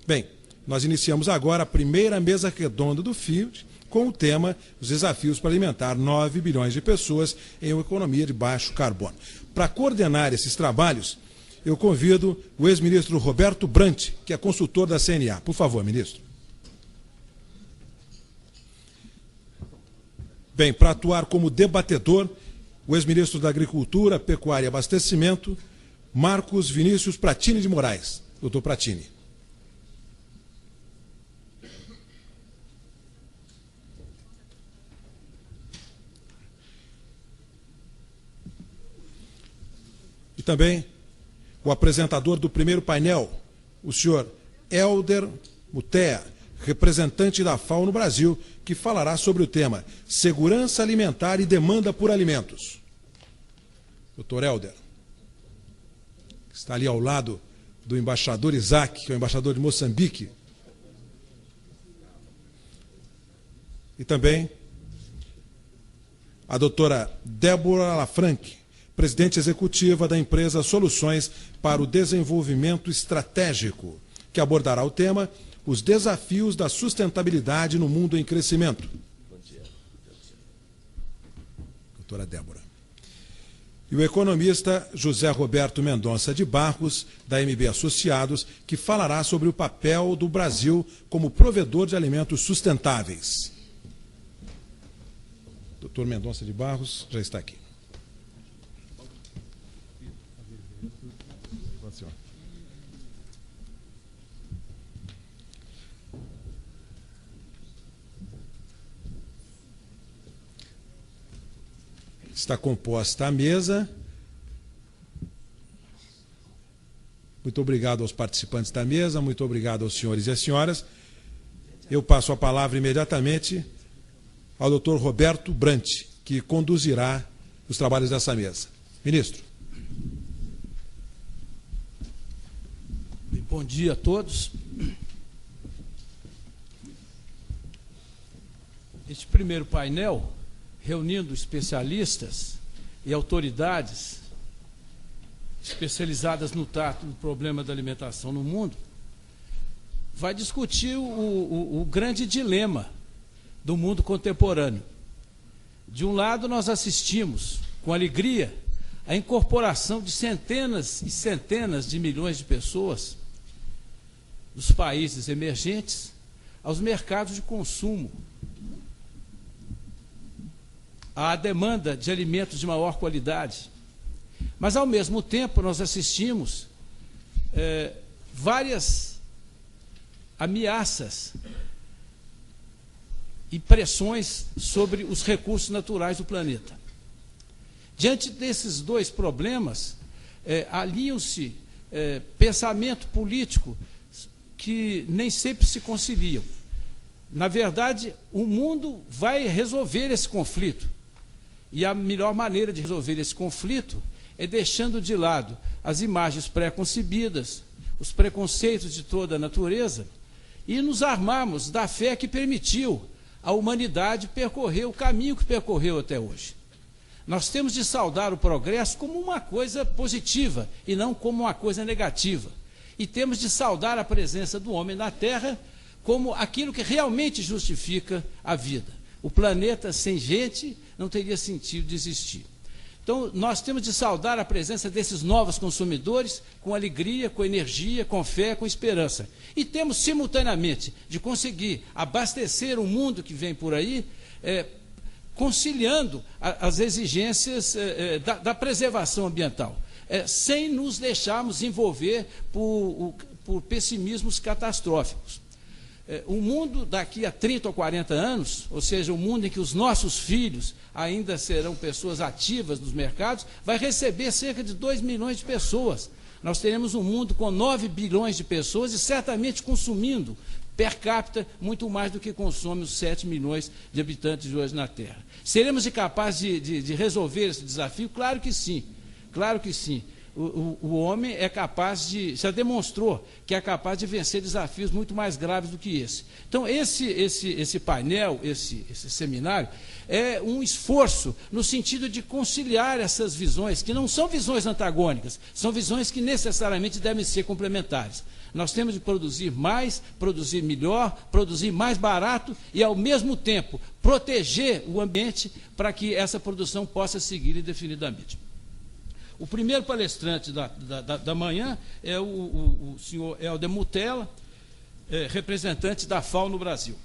Bem, nós iniciamos agora a primeira mesa redonda do FID com o tema Os Desafios para Alimentar 9 bilhões de pessoas em uma economia de baixo carbono. Para coordenar esses trabalhos, eu convido o ex-ministro Roberto Brant, que é consultor da CNA. Por favor, ministro. Bem, para atuar como debatedor, o ex-ministro da Agricultura, Pecuária e Abastecimento, Marcos Vinícius Pratini de Moraes. Doutor Pratini. E também o apresentador do primeiro painel, o senhor Helder Mutea, representante da FAO no Brasil, que falará sobre o tema Segurança Alimentar e Demanda por Alimentos. Doutor Helder, que está ali ao lado do embaixador Isaac, que é o embaixador de Moçambique. E também a doutora Débora Lafranc, presidente executiva da empresa Soluções para o Desenvolvimento Estratégico, que abordará o tema Os Desafios da Sustentabilidade no Mundo em Crescimento. Bom dia. Doutora Débora. E o economista José Roberto Mendonça de Barros, da MB Associados, que falará sobre o papel do Brasil como provedor de alimentos sustentáveis. Doutor Mendonça de Barros já está aqui. Está composta a mesa. Muito obrigado aos participantes da mesa, muito obrigado aos senhores e às senhoras. Eu passo a palavra imediatamente ao doutor Roberto Brant, que conduzirá os trabalhos dessa mesa. Ministro. Bom dia a todos. Este primeiro painel, reunindo especialistas e autoridades especializadas no trato do problema da alimentação no mundo, vai discutir o grande dilema do mundo contemporâneo. De um lado, nós assistimos com alegria a incorporação de centenas e centenas de milhões de pessoas dos países emergentes aos mercados de consumo, à demanda de alimentos de maior qualidade. Mas, ao mesmo tempo, nós assistimos várias ameaças e pressões sobre os recursos naturais do planeta. Diante desses dois problemas, aliam-se pensamento político que nem sempre se conciliam. Na verdade, o mundo vai resolver esse conflito. E a melhor maneira de resolver esse conflito é deixando de lado as imagens pré-concebidas, os preconceitos de toda a natureza, e nos armarmos da fé que permitiu a humanidade percorrer o caminho que percorreu até hoje. Nós temos de saudar o progresso como uma coisa positiva e não como uma coisa negativa. E temos de saudar a presença do homem na Terra como aquilo que realmente justifica a vida. O planeta sem gente não teria sentido de existir. Então, nós temos de saudar a presença desses novos consumidores com alegria, com energia, com fé, com esperança. E temos, simultaneamente, de conseguir abastecer o mundo que vem por aí, conciliando as exigências da preservação ambiental, sem nos deixarmos envolver por pessimismos catastróficos. O mundo daqui a 30 ou 40 anos, ou seja, o mundo em que os nossos filhos ainda serão pessoas ativas nos mercados, vai receber cerca de 2 milhões de pessoas. Nós teremos um mundo com 9 bilhões de pessoas e certamente consumindo per capita muito mais do que consomem os 7 milhões de habitantes de hoje na Terra. Seremos capazes de resolver esse desafio? Claro que sim, claro que sim. o homem é capaz já demonstrou que é capaz de vencer desafios muito mais graves do que esse. Então, esse painel, esse seminário, é um esforço no sentido de conciliar essas visões, que não são visões antagônicas, são visões que necessariamente devem ser complementares. Nós temos de produzir mais, produzir melhor, produzir mais barato e, ao mesmo tempo, proteger o ambiente para que essa produção possa seguir indefinidamente. O primeiro palestrante da manhã é o senhor Helder Mutela, representante da FAO no Brasil.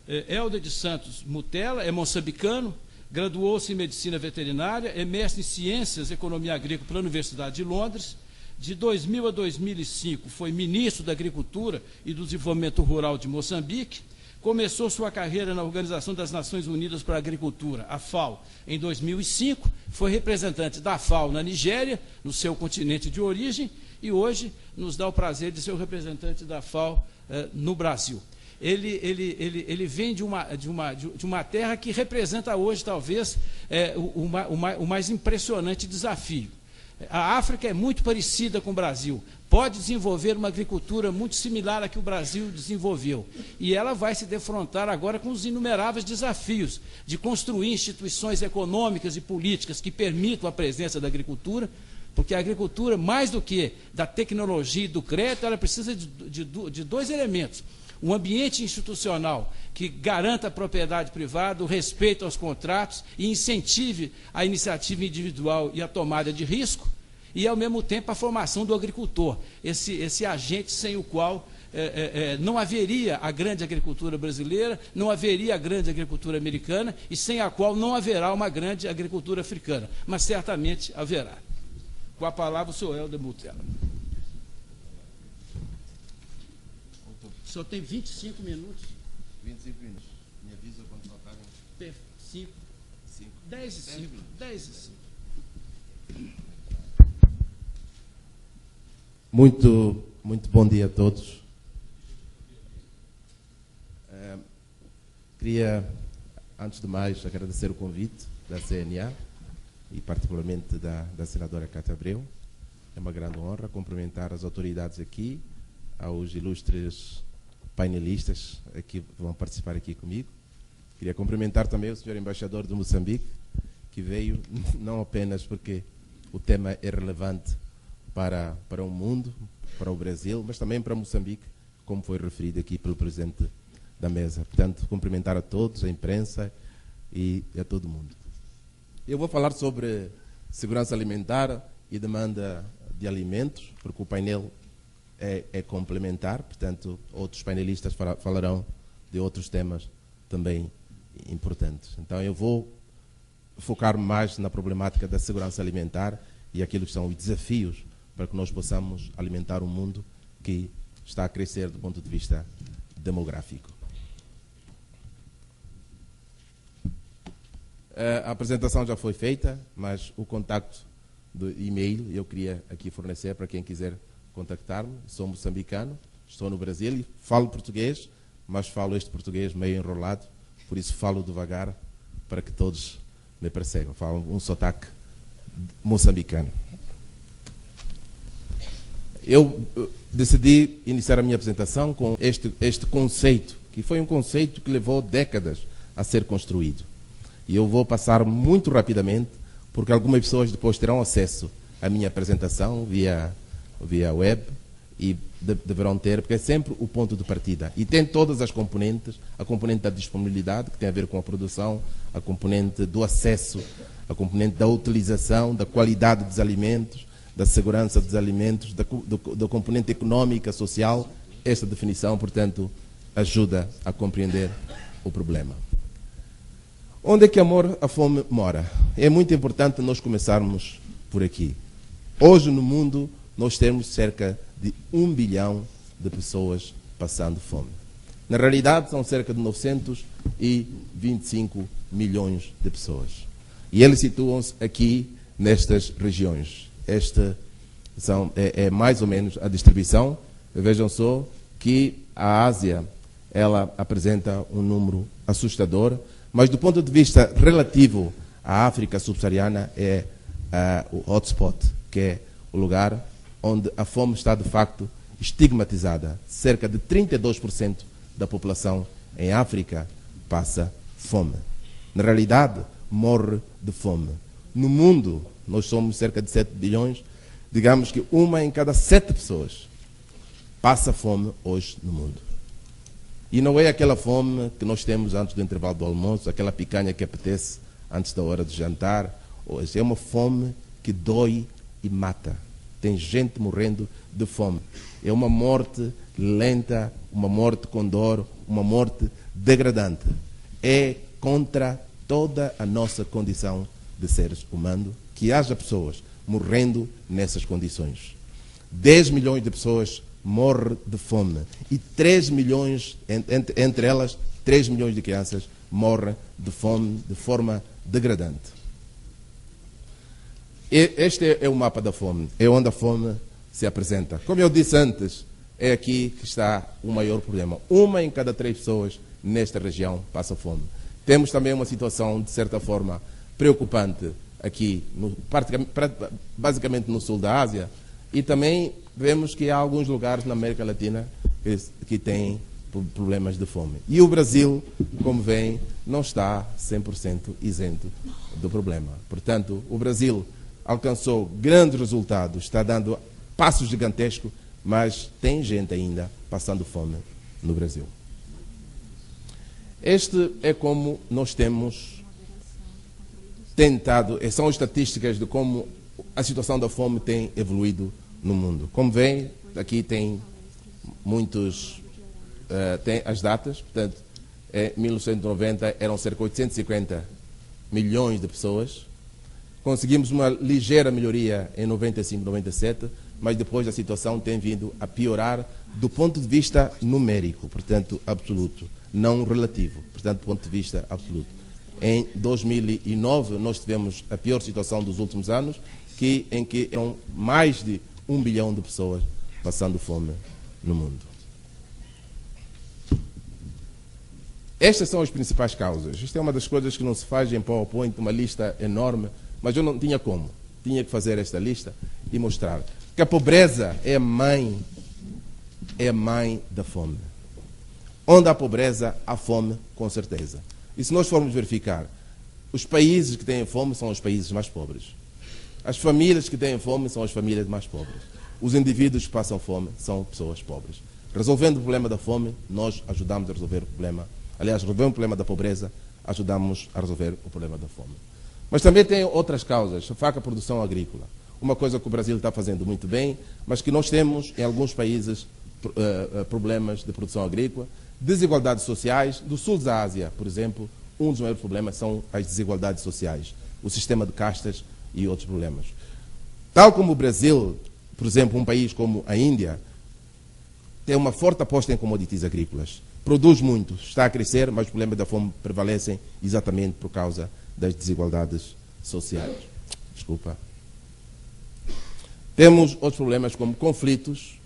Helder de Santos Mutela é moçambicano, graduou-se em Medicina Veterinária, é mestre em Ciências e Economia Agrícola pela Universidade de Londres. De 2000 a 2005 foi ministro da Agricultura e do Desenvolvimento Rural de Moçambique. Começou sua carreira na Organização das Nações Unidas para a Agricultura, a FAO, em 2005. Foi representante da FAO na Nigéria, no seu continente de origem, e hoje nos dá o prazer de ser o representante da FAO no Brasil. Ele vem de uma terra que representa hoje, talvez, o mais impressionante desafio. A África é muito parecida com o Brasil, pode desenvolver uma agricultura muito similar à que o Brasil desenvolveu. E ela vai se defrontar agora com os inumeráveis desafios de construir instituições econômicas e políticas que permitam a presença da agricultura, porque a agricultura, mais do que da tecnologia e do crédito, ela precisa de dois elementos. Um ambiente institucional que garanta a propriedade privada, o respeito aos contratos e incentive a iniciativa individual e a tomada de risco, e, ao mesmo tempo, a formação do agricultor, esse agente sem o qual não haveria a grande agricultura brasileira, não haveria a grande agricultura americana, e sem a qual não haverá uma grande agricultura africana, mas certamente haverá. Com a palavra, o senhor Helder Mutela. O senhor tem 25 minutos. 25 minutos. Me avisa quando faltarem. 5. 10 e 5. 10 e 5. Muito bom dia a todos. Queria, antes de mais, agradecer o convite da CNA e particularmente da senadora Cátia Abreu. É uma grande honra cumprimentar as autoridades aqui, aos ilustres painelistas que vão participar aqui comigo. Queria cumprimentar também o senhor embaixador de Moçambique, que veio não apenas porque o tema é relevante para o mundo, para o Brasil, mas também para Moçambique, como foi referido aqui pelo presidente da mesa. Portanto, cumprimentar a todos, a imprensa e a todo mundo. Eu vou falar sobre segurança alimentar e demanda de alimentos, porque o painel é complementar, portanto, outros painelistas falarão de outros temas também importantes. Então, eu vou focar mais na problemática da segurança alimentar e aquilo que são os desafios para que nós possamos alimentar um mundo que está a crescer do ponto de vista demográfico. A apresentação já foi feita, mas o contacto do e-mail eu queria aqui fornecer para quem quiser contactar-me. Sou moçambicano, estou no Brasil e falo português, mas falo este português meio enrolado, por isso falo devagar para que todos me percebam. Falo um sotaque moçambicano. Eu decidi iniciar a minha apresentação com este conceito, que foi um conceito que levou décadas a ser construído. E eu vou passar muito rapidamente, porque algumas pessoas depois terão acesso à minha apresentação via web e deverão ter, porque é sempre o ponto de partida. E tem todas as componentes, a componente da disponibilidade, que tem a ver com a produção, a componente do acesso, a componente da utilização, da qualidade dos alimentos, da segurança dos alimentos, da componente econômica, social. Esta definição, portanto, ajuda a compreender o problema. Onde é que a fome mora? É muito importante nós começarmos por aqui. Hoje, no mundo, nós temos cerca de 1 bilhão de pessoas passando fome. Na realidade, são cerca de 925 milhões de pessoas. E eles situam-se aqui nestas regiões. Esta é mais ou menos a distribuição. Vejam só que a Ásia ela apresenta um número assustador, mas do ponto de vista relativo à África subsaariana é o hotspot, que é o lugar onde a fome está de facto estigmatizada. Cerca de 32% da população em África passa fome. Na realidade, morre de fome. No mundo, nós somos cerca de 7 bilhões, digamos que 1 em cada 7 pessoas passa fome hoje no mundo. E não é aquela fome que nós temos antes do intervalo do almoço, aquela picanha que apetece antes da hora de jantar. Hoje é uma fome que dói e mata. Tem gente morrendo de fome. É uma morte lenta, uma morte com dor, uma morte degradante. É contra toda a nossa condição de seres humanos que haja pessoas morrendo nessas condições. 10 milhões de pessoas morrem de fome e 3 milhões, entre elas, 3 milhões de crianças morrem de fome de forma degradante. Este é o mapa da fome, é onde a fome se apresenta. Como eu disse antes, é aqui que está o maior problema. 1 em cada 3 pessoas nesta região passa fome. Temos também uma situação, de certa forma, preocupante aqui, basicamente no sul da Ásia, e também vemos que há alguns lugares na América Latina que têm problemas de fome. E o Brasil, como veem, não está 100% isento do problema. Portanto, o Brasil alcançou grandes resultados, está dando passos gigantescos, mas tem gente ainda passando fome no Brasil. Este é como nós temos tentado, são estatísticas de como a situação da fome tem evoluído no mundo. Como veem, aqui tem muitos, tem as datas, portanto, em 1990 eram cerca de 850 milhões de pessoas. Conseguimos uma ligeira melhoria em 95, 97, mas depois a situação tem vindo a piorar do ponto de vista numérico, portanto, absoluto, não relativo, portanto, do ponto de vista absoluto. Em 2009, nós tivemos a pior situação dos últimos anos, em que eram mais de 1 bilhão de pessoas passando fome no mundo. Estas são as principais causas. Isto é uma das coisas que não se faz em PowerPoint, uma lista enorme, mas eu não tinha como. Tinha que fazer esta lista e mostrar que a pobreza é a mãe da fome. Onde há pobreza, há fome, com certeza. E se nós formos verificar, os países que têm fome são os países mais pobres. As famílias que têm fome são as famílias mais pobres. Os indivíduos que passam fome são pessoas pobres. Resolvendo o problema da fome, nós ajudamos a resolver o problema. Aliás, resolvendo o problema da pobreza, ajudamos a resolver o problema da fome. Mas também tem outras causas, a fraca produção agrícola. Uma coisa que o Brasil está fazendo muito bem, mas que nós temos em alguns países problemas de produção agrícola, desigualdades sociais. Do sul da Ásia, por exemplo, um dos maiores problemas são as desigualdades sociais, o sistema de castas e outros problemas. Tal como o Brasil, por exemplo, um país como a Índia, tem uma forte aposta em commodities agrícolas. Produz muito, está a crescer, mas os problemas da fome prevalecem exatamente por causa das desigualdades sociais. Desculpa. Temos outros problemas como conflitos.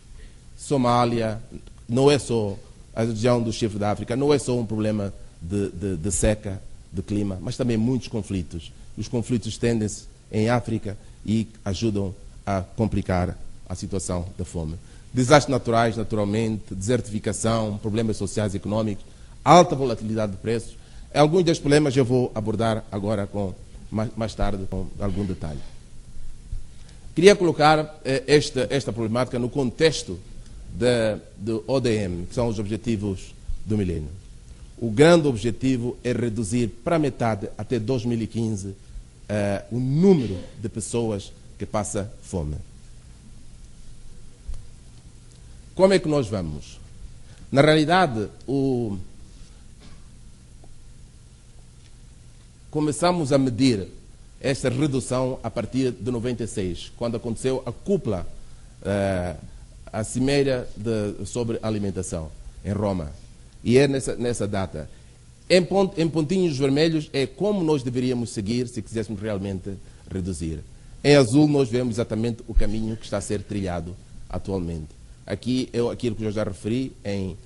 Somália, não é só a região do Chifre da África, não é só um problema de seca, de clima, mas também muitos conflitos. Os conflitos tendem-se em África e ajudam a complicar a situação da fome. Desastres naturais, naturalmente, desertificação, problemas sociais e económicos, alta volatilidade de preços. Alguns destes problemas eu vou abordar agora mais tarde com algum detalhe. Queria colocar esta problemática no contexto do ODM, que são os Objetivos do Milênio. O grande objetivo é reduzir para metade, até 2015, o número de pessoas que passa fome. Como é que nós vamos? Na realidade, começamos a medir esta redução a partir de 96, quando aconteceu a cúpula, a cimeira sobre alimentação, em Roma. E é nessa data. Em pontinhos vermelhos é como nós deveríamos seguir se quiséssemos realmente reduzir. Em azul nós vemos exatamente o caminho que está a ser trilhado atualmente. Aqui é aquilo que eu já referi em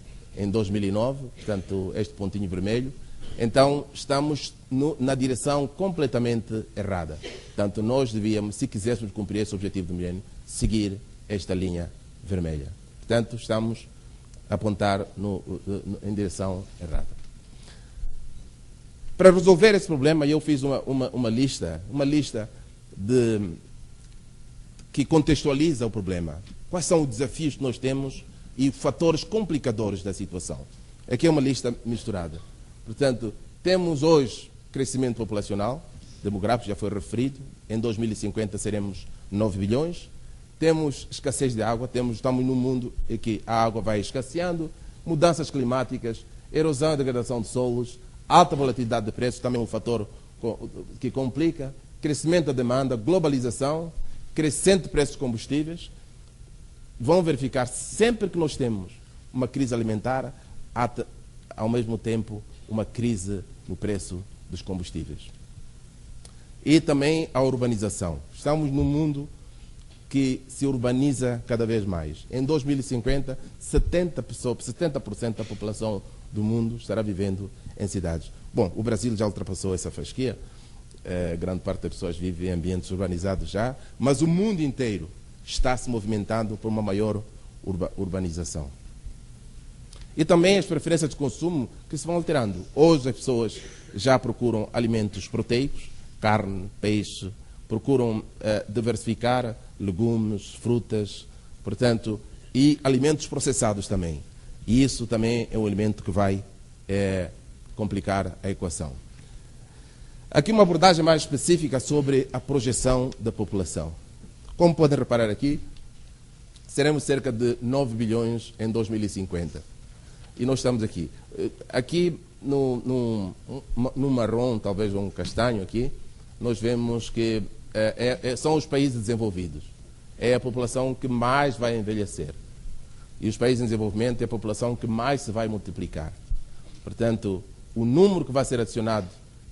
2009, portanto, este pontinho vermelho. Então, estamos na direção completamente errada. Portanto, nós devíamos, se quiséssemos cumprir esse objetivo do milênio, seguir esta linha vermelha. Portanto, estamos a apontar em direção errada. Para resolver esse problema, eu fiz uma lista que contextualiza o problema. Quais são os desafios que nós temos e fatores complicadores da situação. Aqui é uma lista misturada. Portanto, temos hoje crescimento populacional, demográfico, já foi referido. Em 2050 seremos 9 bilhões. Temos escassez de água, estamos num mundo em que a água vai escasseando, mudanças climáticas, erosão e degradação de solos, alta volatilidade de preços, também um fator que complica, crescimento da demanda, globalização, crescente preço de combustíveis. Vão verificar sempre que nós temos uma crise alimentar, há ao mesmo tempo uma crise no preço dos combustíveis. E também a urbanização. Estamos num mundo que se urbaniza cada vez mais. Em 2050, 70% da população do mundo estará vivendo em cidades. Bom, o Brasil já ultrapassou essa fasquia, grande parte das pessoas vive em ambientes urbanizados já, mas o mundo inteiro está se movimentando por uma maior urbanização. E também as preferências de consumo que se vão alterando. Hoje as pessoas já procuram alimentos proteicos, carne, peixe, procuram diversificar legumes, frutas, portanto, e alimentos processados também. E isso também é um elemento que vai complicar a equação. Aqui uma abordagem mais específica sobre a projeção da população. Como podem reparar aqui, seremos cerca de 9 bilhões em 2050. E nós estamos aqui. Aqui, no marrom, talvez um castanho aqui, nós vemos que são os países desenvolvidos. É a população que mais vai envelhecer. E os países em desenvolvimento é a população que mais se vai multiplicar. Portanto, o número que vai ser adicionado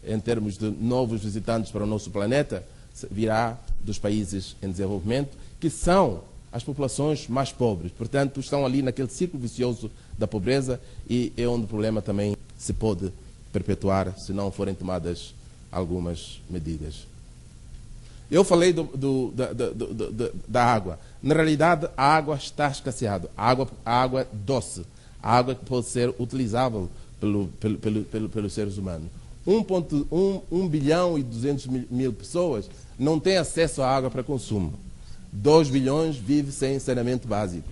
em termos de novos visitantes para o nosso planeta virá dos países em desenvolvimento, que são as populações mais pobres. Portanto, estão ali naquele ciclo vicioso da pobreza e é onde o problema também se pode perpetuar se não forem tomadas algumas medidas. Eu falei da água. Na realidade, a água está escasseada. A água doce. A água que pode ser utilizável pelos seres humanos. 1 bilhão e 200 mil pessoas não têm acesso à água para consumo. 2 bilhões vivem sem saneamento básico.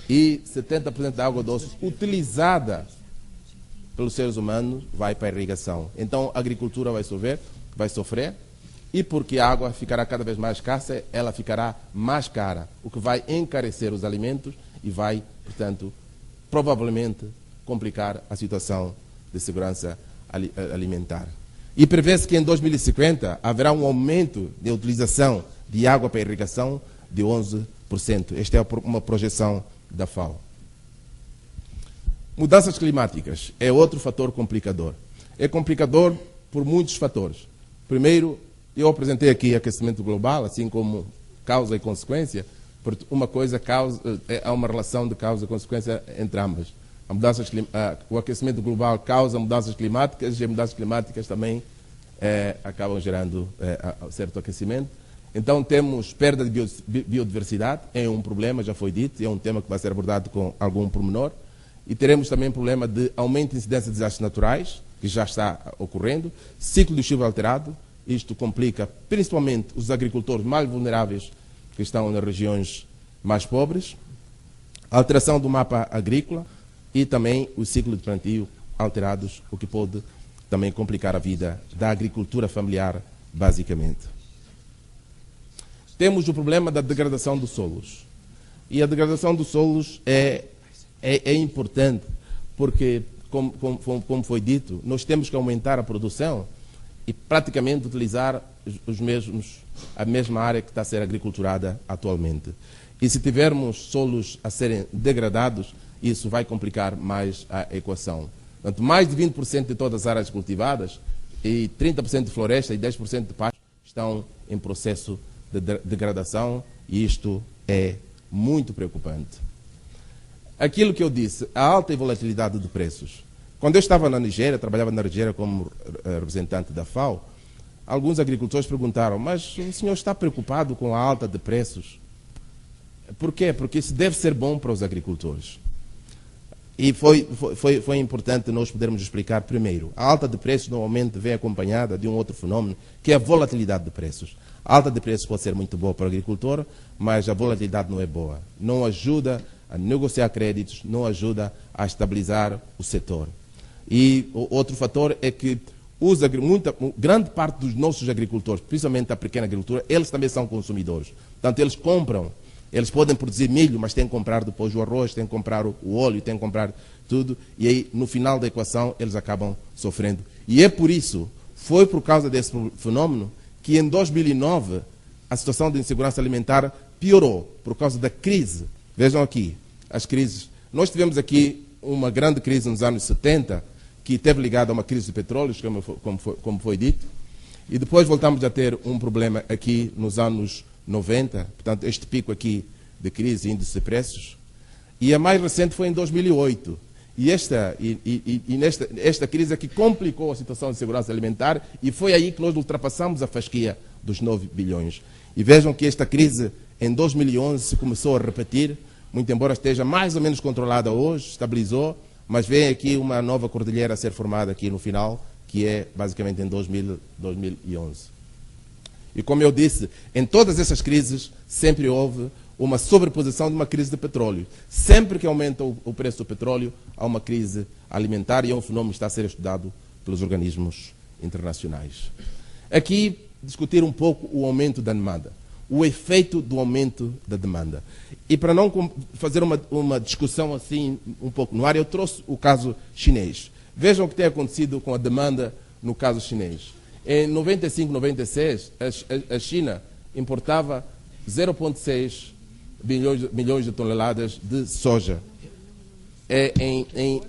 E 70% da água doce utilizada pelos seres humanos vai para a irrigação. Então a agricultura vai sofrer, e porque a água ficará cada vez mais escassa, ela ficará mais cara, o que vai encarecer os alimentos e vai, portanto, provavelmente complicar a situação de segurança alimentar. E prevê-se que em 2050 haverá um aumento de utilização de água para irrigação de 11%. Esta é uma projeção da FAO. Mudanças climáticas é outro fator complicador. É complicador por muitos fatores. Primeiro, eu apresentei aqui aquecimento global, assim como causa e consequência, porque uma coisa há uma relação de causa e consequência entre ambas. O aquecimento global causa mudanças climáticas e as mudanças climáticas também acabam gerando certo aquecimento. Então temos perda de biodiversidade, é um problema, já foi dito, é um tema que vai ser abordado com algum pormenor. E teremos também problema de aumento de incidência de desastres naturais, que já está ocorrendo, ciclo de chuva alterado. Isto complica principalmente os agricultores mais vulneráveis que estão nas regiões mais pobres, alteração do mapa agrícola e também o ciclo de plantio alterados, o que pode também complicar a vida da agricultura familiar, basicamente. Temos o problema da degradação dos solos. E a degradação dos solos é importante porque, como foi dito, nós temos que aumentar a produção e praticamente utilizar a mesma área que está a ser agriculturada atualmente. E se tivermos solos a serem degradados, isso vai complicar mais a equação. Portanto, mais de 20% de todas as áreas cultivadas e 30% de floresta e 10% de pasto estão em processo de degradação e isto é muito preocupante. Aquilo que eu disse, a alta volatilidade de preços. Quando eu estava na Nigéria, trabalhava na Nigéria como representante da FAO, alguns agricultores perguntaram, mas o senhor está preocupado com a alta de preços? Por quê? Porque isso deve ser bom para os agricultores. E foi importante nós podermos explicar primeiro. A alta de preços normalmente vem acompanhada de um outro fenómeno, que é a volatilidade de preços. A alta de preços pode ser muito boa para o agricultor, mas a volatilidade não é boa. Não ajuda a negociar créditos, não ajuda a estabilizar o setor. E o outro fator é que grande parte dos nossos agricultores, principalmente a pequena agricultura, eles também são consumidores. Portanto, eles compram. Eles podem produzir milho, mas têm que comprar depois o arroz, têm que comprar o óleo, têm que comprar tudo. E aí, no final da equação, eles acabam sofrendo. E é por isso, foi por causa desse fenómeno, que em 2009 a situação de insegurança alimentar piorou, por causa da crise. Vejam aqui, as crises. Nós tivemos aqui uma grande crise nos anos 70, que esteve ligada a uma crise de petróleo, como foi dito. E depois voltamos a ter um problema aqui nos anos 90, portanto, este pico aqui de crise, índice de preços, e a mais recente foi em 2008. E esta crise é que complicou a situação de segurança alimentar e foi aí que nós ultrapassamos a fasquia dos 9 bilhões. E vejam que esta crise, em 2011, se começou a repetir, muito embora esteja mais ou menos controlada hoje, estabilizou, mas vem aqui uma nova cordilheira a ser formada aqui no final, que é basicamente em 2011. E como eu disse, em todas essas crises sempre houve uma sobreposição de uma crise de petróleo. Sempre que aumenta o preço do petróleo, há uma crise alimentar e é um fenómeno que está a ser estudado pelos organismos internacionais. Aqui, discutir um pouco o aumento da demanda, o efeito do aumento da demanda. E para não fazer uma discussão assim um pouco no ar, eu trouxe o caso chinês. Vejam o que tem acontecido com a demanda no caso chinês. Em 95, 96, a China importava 0,6 milhões de toneladas de soja. Em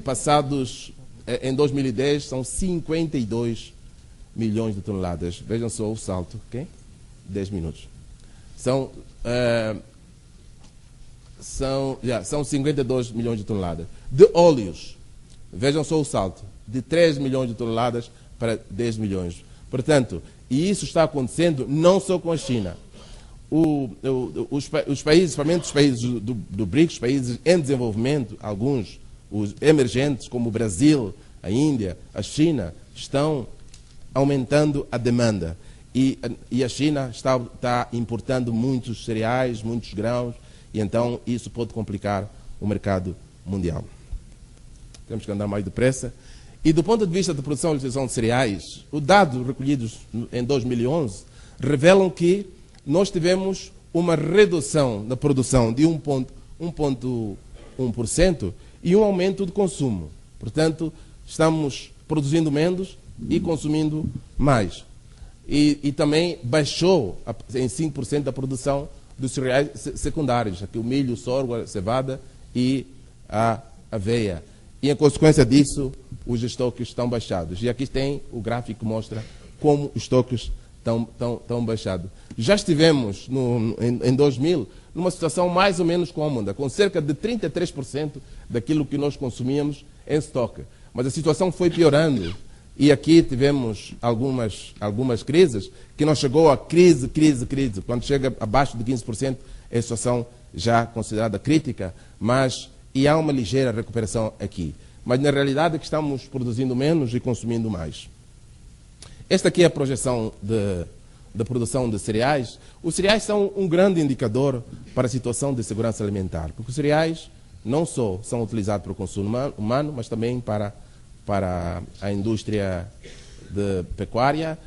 2010, são 52 milhões de toneladas. Vejam só o salto. Okay? 10 minutos. São 52 milhões de toneladas. De óleos, vejam só o salto. De 3 milhões de toneladas para 10 milhões. Portanto, e isso está acontecendo não só com a China. Os países, principalmente os países do BRICS, os países em desenvolvimento, alguns, os emergentes, como o Brasil, a Índia, a China, estão aumentando a demanda. E a China está importando muitos cereais, muitos grãos, e então isso pode complicar o mercado mundial. Temos que andar mais depressa. E do ponto de vista da produção e utilização de cereais, os dados recolhidos em 2011 revelam que nós tivemos uma redução na produção de 1,1% e um aumento de consumo. Portanto, estamos produzindo menos e consumindo mais. E também baixou em 5% a produção dos cereais secundários, aqui o milho, o sorgo, a cevada e a aveia. E, em consequência disso, os estoques estão baixados. E aqui tem o gráfico que mostra como os estoques estão baixados. Já estivemos, em 2000, numa situação mais ou menos cômoda, com cerca de 33% daquilo que nós consumíamos em estoque. Mas a situação foi piorando. E aqui tivemos algumas crises, que não chegou a crise. Quando chega abaixo de 15%, é a situação já considerada crítica, e há uma ligeira recuperação aqui. Mas na realidade é que estamos produzindo menos e consumindo mais. Esta aqui é a projeção da produção de cereais. Os cereais são um grande indicador para a situação de segurança alimentar, porque os cereais não só são utilizados para o consumo humano, mas também para a indústria de pecuária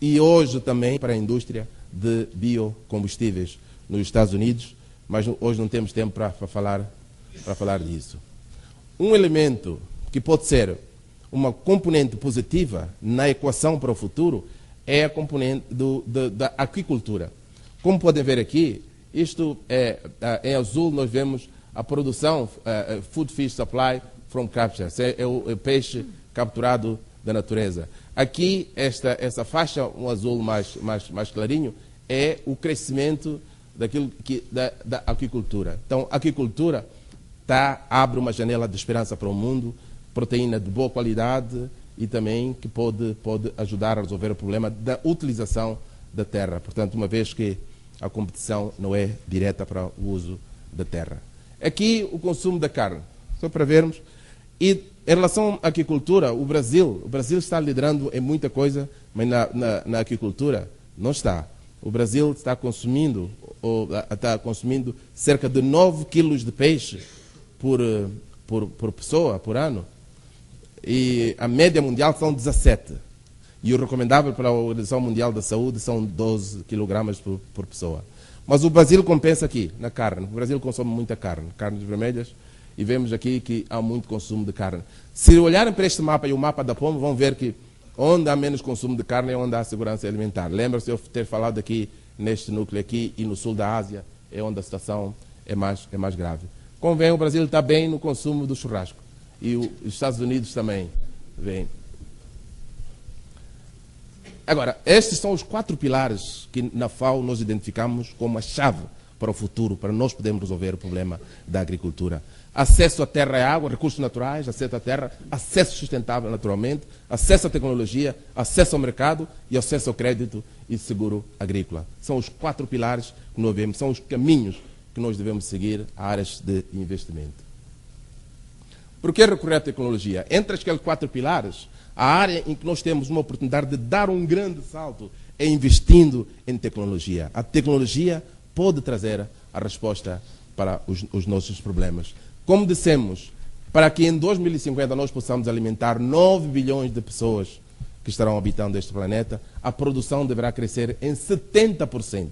e hoje também para a indústria de biocombustíveis nos Estados Unidos, mas hoje não temos tempo para falar disso. Um elemento que pode ser uma componente positiva na equação para o futuro é a componente da aquicultura. Como podem ver aqui, isto em azul nós vemos a produção, food fish supply from capture, é o peixe capturado da natureza. Aqui, essa faixa, um azul mais clarinho, é o crescimento da aquicultura. Então, a aquicultura abre uma janela de esperança para o mundo, proteína de boa qualidade e também que pode ajudar a resolver o problema da utilização da terra. Portanto, uma vez que a competição não é direta para o uso da terra. Aqui o consumo da carne, só para vermos. E em relação à agricultura, o Brasil está liderando em muita coisa, mas na agricultura não está. O Brasil está consumindo cerca de 9 quilos de peixe por pessoa, por ano. E a média mundial são 17. E o recomendável para a Organização Mundial da Saúde são 12 quilogramas por pessoa. Mas o Brasil compensa aqui, na carne. O Brasil consome muita carne, carnes vermelhas, e vemos aqui que há muito consumo de carne. Se olharem para este mapa e o mapa da POM, vão ver que onde há menos consumo de carne é onde há segurança alimentar. Lembra-se eu ter falado aqui, neste núcleo aqui, e no sul da Ásia, é onde a situação é mais grave. Convém, o Brasil está bem no consumo do churrasco. E os Estados Unidos também vêm. Agora, estes são os 4 pilares que na FAO nós identificamos como a chave para o futuro, para nós podermos resolver o problema da agricultura. Acesso à terra e água, recursos naturais, acesso à terra, acesso sustentável naturalmente, acesso à tecnologia, acesso ao mercado e acesso ao crédito e seguro agrícola. São os 4 pilares que nós vemos, são os caminhos que nós devemos seguir a áreas de investimento. Por que recorrer à tecnologia? Entre aqueles 4 pilares, a área em que nós temos uma oportunidade de dar um grande salto é investindo em tecnologia. A tecnologia pode trazer a resposta para os nossos problemas. Como dissemos, para que em 2050 nós possamos alimentar 9 bilhões de pessoas que estarão habitando este planeta, a produção deverá crescer em 70%.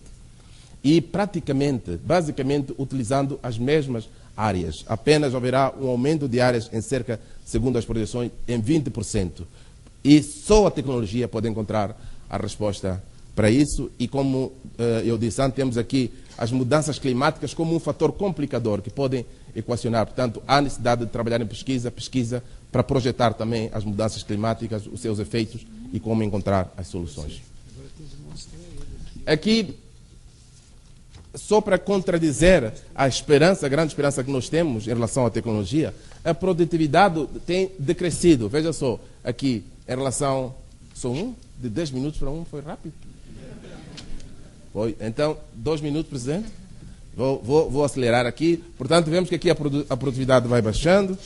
E basicamente, utilizando as mesmas áreas. Apenas haverá um aumento de áreas em cerca, segundo as projeções, em 20%. E só a tecnologia pode encontrar a resposta para isso. E como eu disse antes, temos aqui as mudanças climáticas como um fator complicador que podem equacionar. Portanto, há necessidade de trabalhar em pesquisa para projetar também as mudanças climáticas, os seus efeitos e como encontrar as soluções. Aqui, só para contradizer a grande esperança que nós temos em relação à tecnologia, a produtividade tem decrescido. Veja só, aqui, em relação... de 10 minutos para foi rápido. Foi. Então, 2 minutos, Presidente. Vou acelerar aqui. Portanto, vemos que aqui a produtividade vai baixando.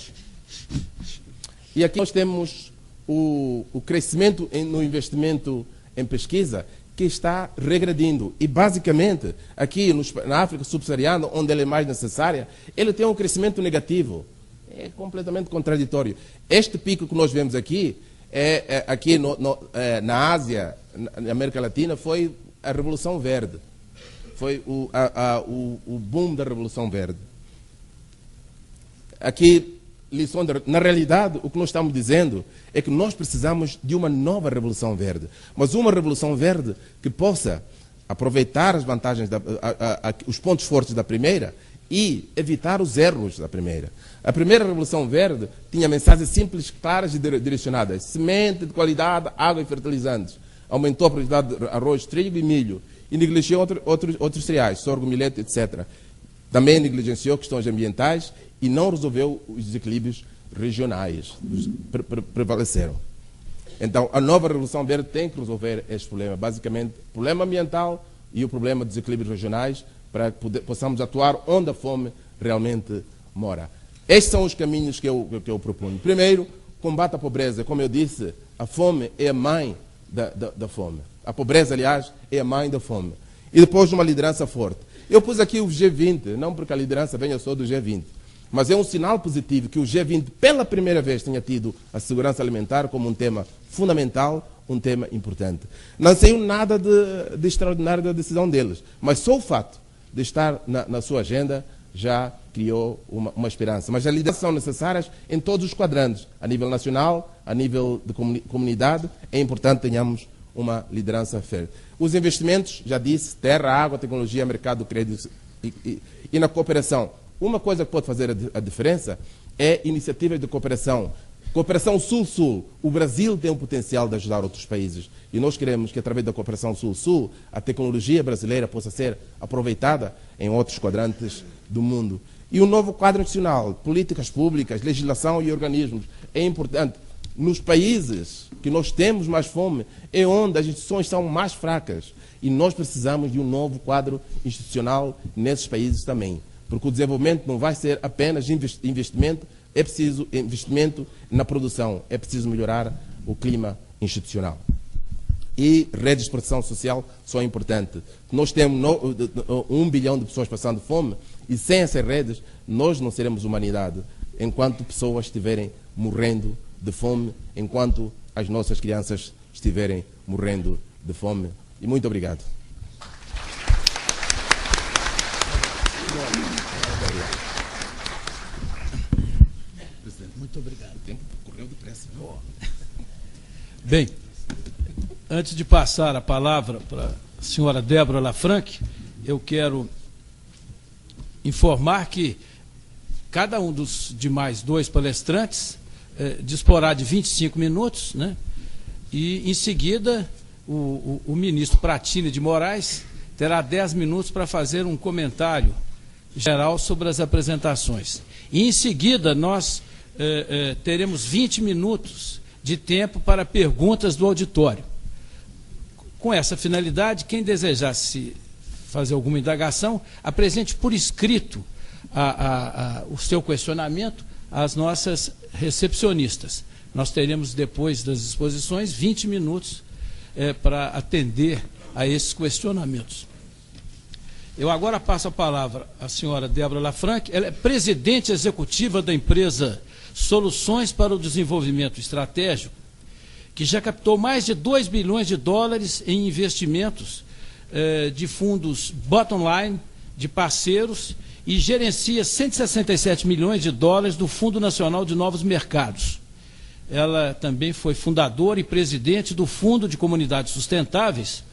E aqui nós temos o crescimento no investimento em pesquisa, que está regredindo. E, basicamente, aqui na África subsaariana, onde ela é mais necessária, ele tem um crescimento negativo. É completamente contraditório. Este pico que nós vemos aqui, aqui na Ásia, na América Latina, foi a Revolução Verde. Foi o boom da Revolução Verde. Aqui, na realidade, o que nós estamos dizendo é que nós precisamos de uma nova Revolução Verde. Mas uma Revolução Verde que possa aproveitar as vantagens, os pontos fortes da primeira e evitar os erros da primeira. A primeira Revolução Verde tinha mensagens simples, claras e direcionadas. Semente de qualidade, água e fertilizantes. Aumentou a produtividade de arroz, trigo e milho. E negligenciou outros cereais, sorgo, milheto, etc. Também negligenciou questões ambientais e não resolveu os desequilíbrios regionais. Prevaleceram. Então, a nova Revolução Verde tem que resolver este problema. Basicamente, o problema ambiental e o problema dos desequilíbrios regionais, para que possamos atuar onde a fome realmente mora. Estes são os caminhos que eu proponho. Primeiro, combate à pobreza. Como eu disse, a fome é a mãe da fome. A pobreza, aliás, é a mãe da fome. E depois uma liderança forte. Eu pus aqui o G20, não porque a liderança venha só do G20, mas é um sinal positivo que o G20, pela primeira vez, tenha tido a segurança alimentar como um tema fundamental, um tema importante. Não saiu nada de extraordinário da decisão deles, mas só o fato de estar na sua agenda já criou uma esperança. Mas as lideranças são necessárias em todos os quadrantes, a nível nacional, a nível de comunidade, é importante que tenhamos uma liderança fértil. Os investimentos, já disse, terra, água, tecnologia, mercado, crédito e na cooperação. Uma coisa que pode fazer a diferença é iniciativas de cooperação. Cooperação Sul-Sul. O Brasil tem o potencial de ajudar outros países. E nós queremos que, através da cooperação Sul-Sul, a tecnologia brasileira possa ser aproveitada em outros quadrantes do mundo. E um novo quadro nacional, políticas públicas, legislação e organismos. É importante. Nos países que nós temos mais fome, é onde as instituições são mais fracas. E nós precisamos de um novo quadro institucional nesses países também. porque o desenvolvimento não vai ser apenas investimento, é preciso investimento na produção, é preciso melhorar o clima institucional. E redes de proteção social são importantes. Nós temos 1 bilhão de pessoas passando fome e sem essas redes nós não seremos humanidade enquanto pessoas estiverem morrendo de fome, enquanto as nossas crianças estiverem morrendo de fome. E muito obrigado. Presidente, muito obrigado. O tempo correu depressa. Bem, antes de passar a palavra para a senhora Débora Lafranc, eu quero informar que cada um dos demais 2 palestrantes disporá de 25 minutos, né? E, em seguida, o ministro Pratini de Moraes terá 10 minutos para fazer um comentário geral sobre as apresentações. E, em seguida, nós teremos 20 minutos de tempo para perguntas do auditório. Com essa finalidade, quem desejasse fazer alguma indagação, apresente por escrito o seu questionamento às nossas recepcionistas. Nós teremos, depois das exposições, 20 minutos para atender a esses questionamentos. Eu agora passo a palavra à senhora Débora Lafranc. Ela é presidente executiva da empresa Soluções para o Desenvolvimento Estratégico, que já captou mais de 2 bilhões de dólares em investimentos de fundos bottom line, de parceiros, e gerencia 167 milhões de dólares do Fundo Nacional de Novos Mercados. Ela também foi fundadora e presidente do Fundo de Comunidades Sustentáveis,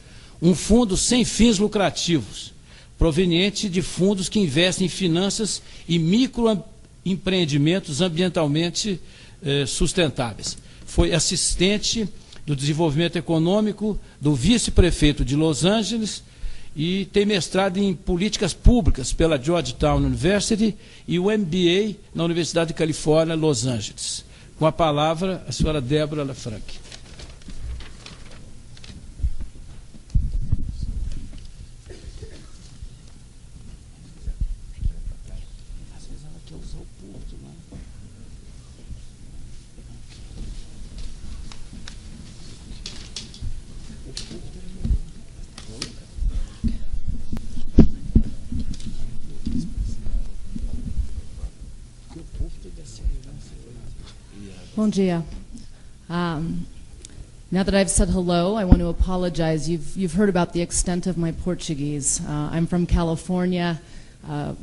um fundo sem fins lucrativos, proveniente de fundos que investem em finanças e microempreendimentos ambientalmente sustentáveis. Foi assistente do desenvolvimento econômico do vice-prefeito de Los Angeles e tem mestrado em políticas públicas pela Georgetown University e o MBA na Universidade de Califórnia, Los Angeles. Com a palavra, a senhora Débora Lafranc. Bom dia. Now that I've said hello, I want to apologize. You've heard about the extent of my Portuguese. I'm from California.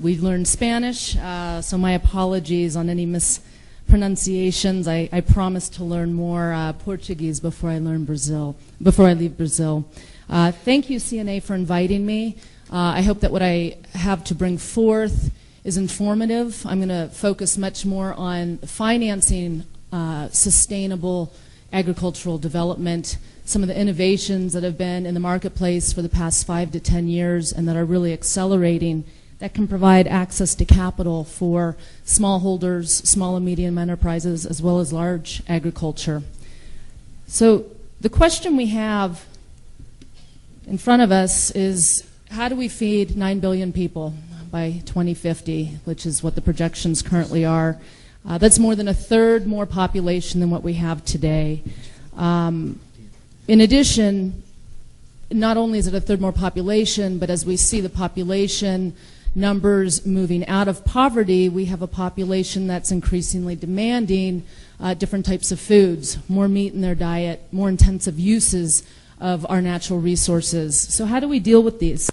We learned Spanish, so my apologies on any mispronunciations. I promise to learn more Portuguese before I leave Brazil. Thank you, CNA, for inviting me. I hope that what I have to bring forth is informative. I'm going to focus much more on financing sustainable agricultural development, some of the innovations that have been in the marketplace for the past 5 to 10 years and that are really accelerating, that can provide access to capital for smallholders, small and medium enterprises, as well as large agriculture. So the question we have in front of us is, how do we feed 9 billion people by 2050, which is what the projections currently are? That's more than a third more population than what we have today. In addition, not only is it a third more population, but as we see the population numbers moving out of poverty, we have a population that's increasingly demanding different types of foods, more meat in their diet, more intensive uses of our natural resources. So how do we deal with these?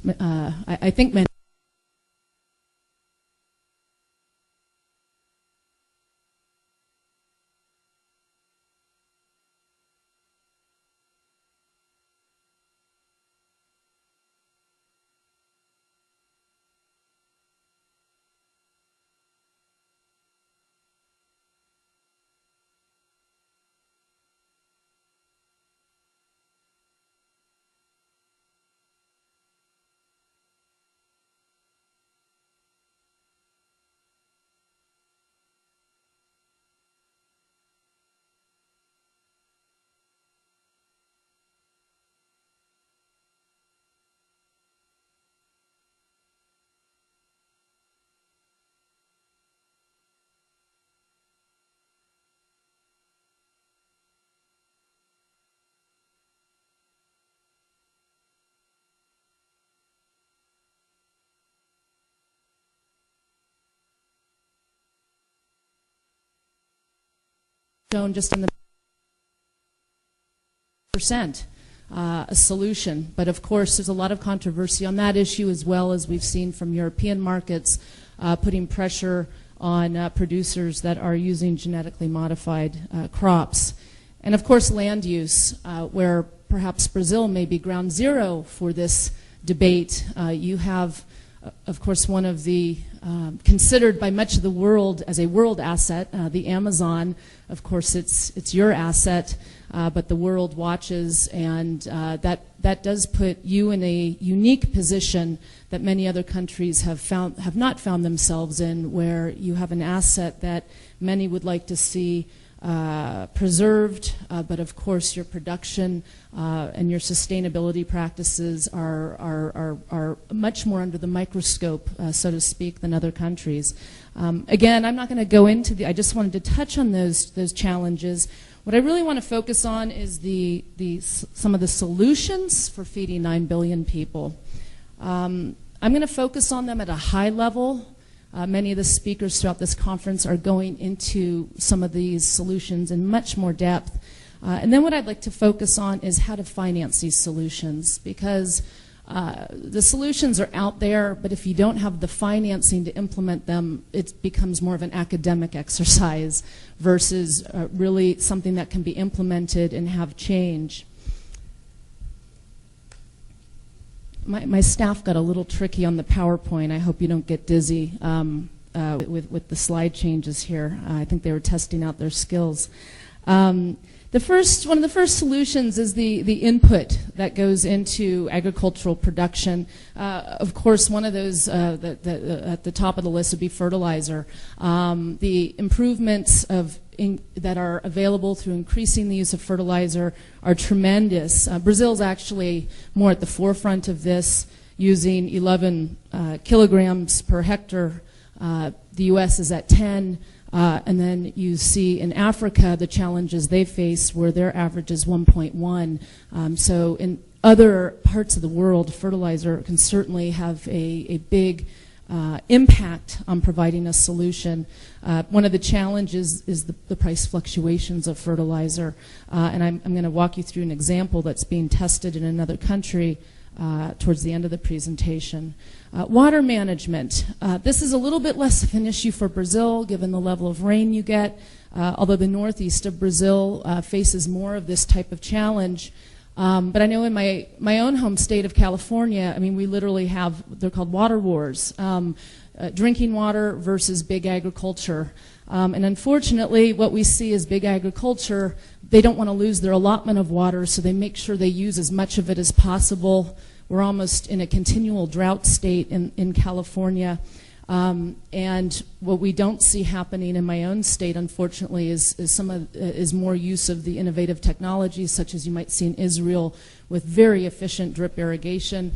I think many shown just in the percent a solution. But of course, there's a lot of controversy on that issue, as well as we've seen from European markets putting pressure on producers that are using genetically modified crops. And of course, land use, where perhaps Brazil may be ground zero for this debate. You have, of course, one of the considered by much of the world as a world asset, the Amazon. Of course, it's your asset, but the world watches, and that does put you in a unique position that many other countries have not found themselves in, where you have an asset that many would like to see preserved, but of course your production and your sustainability practices are much more under the microscope, so to speak, than other countries. Again, I'm not going to go into I just wanted to touch on those challenges. What I really want to focus on is some of the solutions for feeding 9 billion people. I'm going to focus on them at a high level. Many of the speakers throughout this conference are going into some of these solutions in much more depth. And then what I'd like to focus on is how to finance these solutions, because the solutions are out there, but if you don't have the financing to implement them, it becomes more of an academic exercise versus really something that can be implemented and have change. My staff got a little tricky on the PowerPoint. I hope you don't get dizzy with the slide changes here. I think they were testing out their skills. One of the first solutions is the input that goes into agricultural production. Of course, one of those at the top of the list would be fertilizer. The improvements that are available through increasing the use of fertilizer are tremendous. Brazil's actually more at the forefront of this, using 11 kilograms per hectare. The U.S. is at 10. And then you see in Africa the challenges they face, where their average is 1.1. So in other parts of the world, fertilizer can certainly have a big impact on providing a solution. One of the challenges is the price fluctuations of fertilizer. And I'm going to walk you through an example that's being tested in another country towards the end of the presentation. Water management. This is a little bit less of an issue for Brazil, given the level of rain you get, although the northeast of Brazil faces more of this type of challenge. But I know in my own home state of California, I mean, we literally have, they're called water wars, drinking water versus big agriculture. And unfortunately, what we see is big agriculture, they don't want to lose their allotment of water, so they make sure they use as much of it as possible. We're almost in a continual drought state in California. And what we don't see happening in my own state, unfortunately, is more use of the innovative technologies, such as you might see in Israel, with very efficient drip irrigation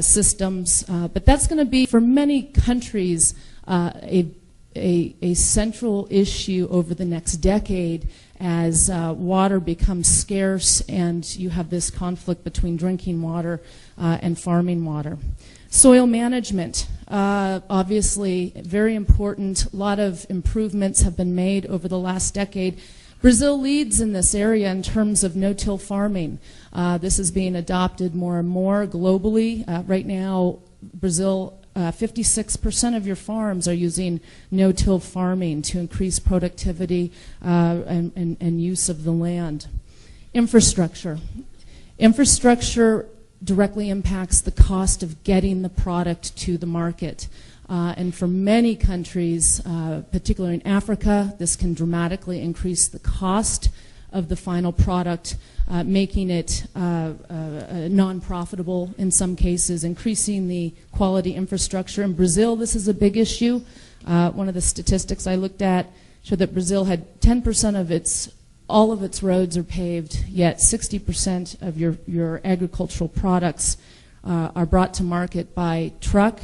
systems. But that's going to be, for many countries, a central issue over the next decade, as water becomes scarce and you have this conflict between drinking water and farming water. Soil management, obviously very important. A lot of improvements have been made over the last decade. Brazil leads in this area in terms of no-till farming. This is being adopted more and more globally. Right now, Brazil, 56% of your farms are using no-till farming to increase productivity and use of the land. Infrastructure. Infrastructure directly impacts the cost of getting the product to the market. And for many countries, particularly in Africa, this can dramatically increase the cost of the final product, making it non-profitable in some cases, increasing the quality infrastructure. In Brazil, this is a big issue. One of the statistics I looked at showed that Brazil had 10% of all of its roads are paved, yet 60% of your agricultural products are brought to market by truck.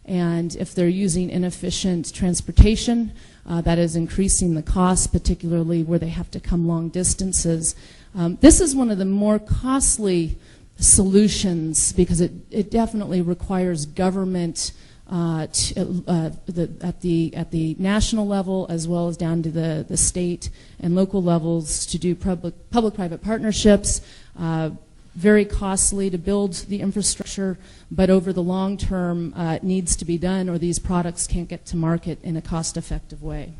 And if they're using inefficient transportation, that is increasing the cost, particularly where they have to come long distances. This is one of the more costly solutions because it definitely requires government at the national level as well as down to the state and local levels to do public-private partnerships. Very costly to build the infrastructure, but over the long term it needs to be done or these products can't get to market in a cost-effective way.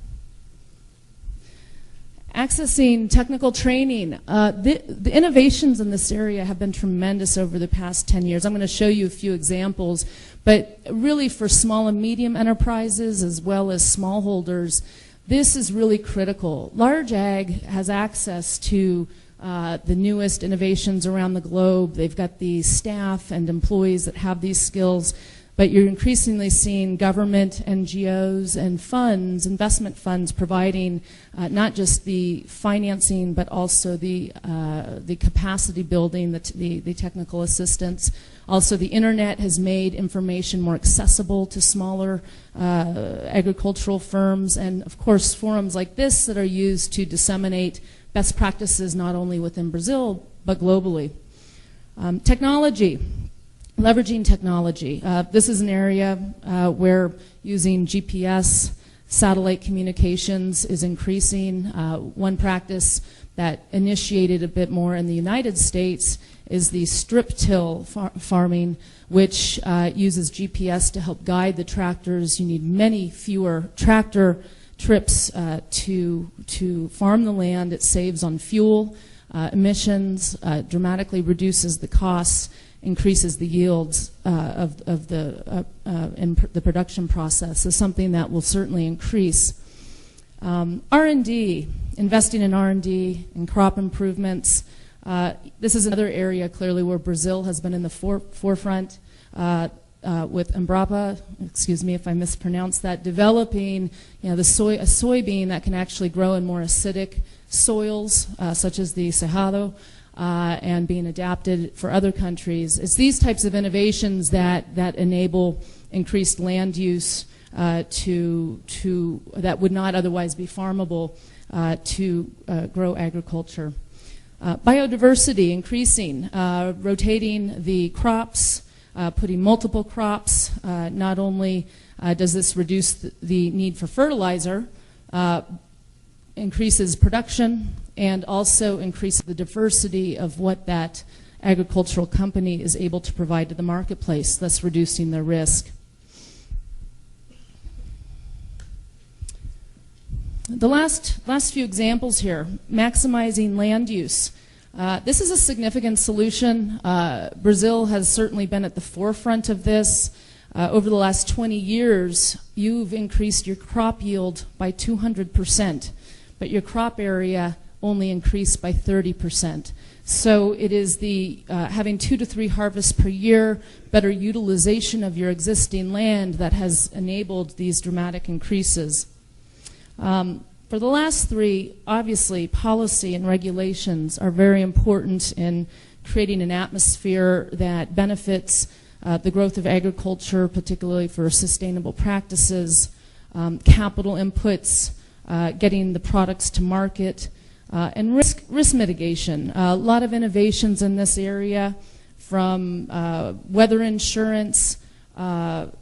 Accessing technical training. The innovations in this area have been tremendous over the past 10 years. I'm going to show you a few examples, but really for small and medium enterprises as well as smallholders, this is really critical. Large ag has access to the newest innovations around the globe. They've got the staff and employees that have these skills, but you're increasingly seeing government, NGOs, and funds, investment funds, providing not just the financing, but also the capacity building, the technical assistance. Also, the internet has made information more accessible to smaller agricultural firms, and of course, forums like this that are used to disseminate best practices not only within Brazil, but globally. Technology, leveraging technology. This is an area where using GPS, satellite communications is increasing. One practice that initiated a bit more in the United States is the strip-till farming, which uses GPS to help guide the tractors. You need many fewer tractor trips to farm the land. It saves on fuel, emissions, dramatically reduces the costs, increases the yields of the production process. Is something that will certainly increase. R&D, investing in R&D and crop improvements. This is another area clearly where Brazil has been in the forefront. With Embrapa, excuse me if I mispronounced that, developing a soybean that can actually grow in more acidic soils, such as the Cerrado, and being adapted for other countries. It's these types of innovations that enable increased land use that would not otherwise be farmable to grow agriculture. Biodiversity increasing, rotating the crops, putting multiple crops. Not only does this reduce the need for fertilizer, increases production, and also increases the diversity of what that agricultural company is able to provide to the marketplace, thus reducing their risk. The last few examples here, maximizing land use. This is a significant solution. Brazil has certainly been at the forefront of this. Over the last 20 years, you've increased your crop yield by 200%, but your crop area only increased by 30%. So it is the having 2 to 3 harvests per year, better utilization of your existing land that has enabled these dramatic increases. For the last three, obviously, policy and regulations are very important in creating an atmosphere that benefits the growth of agriculture, particularly for sustainable practices, capital inputs, getting the products to market, and risk mitigation. A lot of innovations in this area, from weather insurance, loan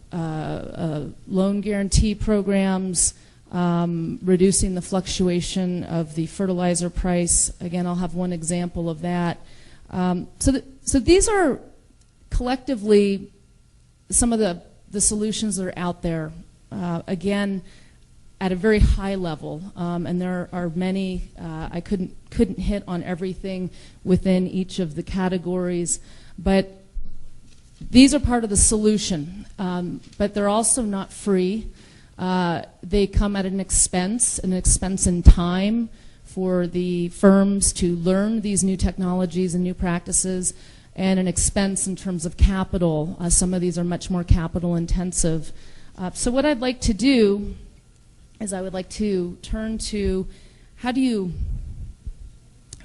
guarantee programs, reducing the fluctuation of the fertilizer price. Again, I'll have one example of that. So these are collectively some of the solutions that are out there. Again, at a very high level, and there are many. I couldn't hit on everything within each of the categories, but these are part of the solution. But they're also not free. They come at an expense in time for the firms to learn these new technologies and new practices, and an expense in terms of capital. Some of these are much more capital intensive. So what I'd like to do is I would like to turn to how do you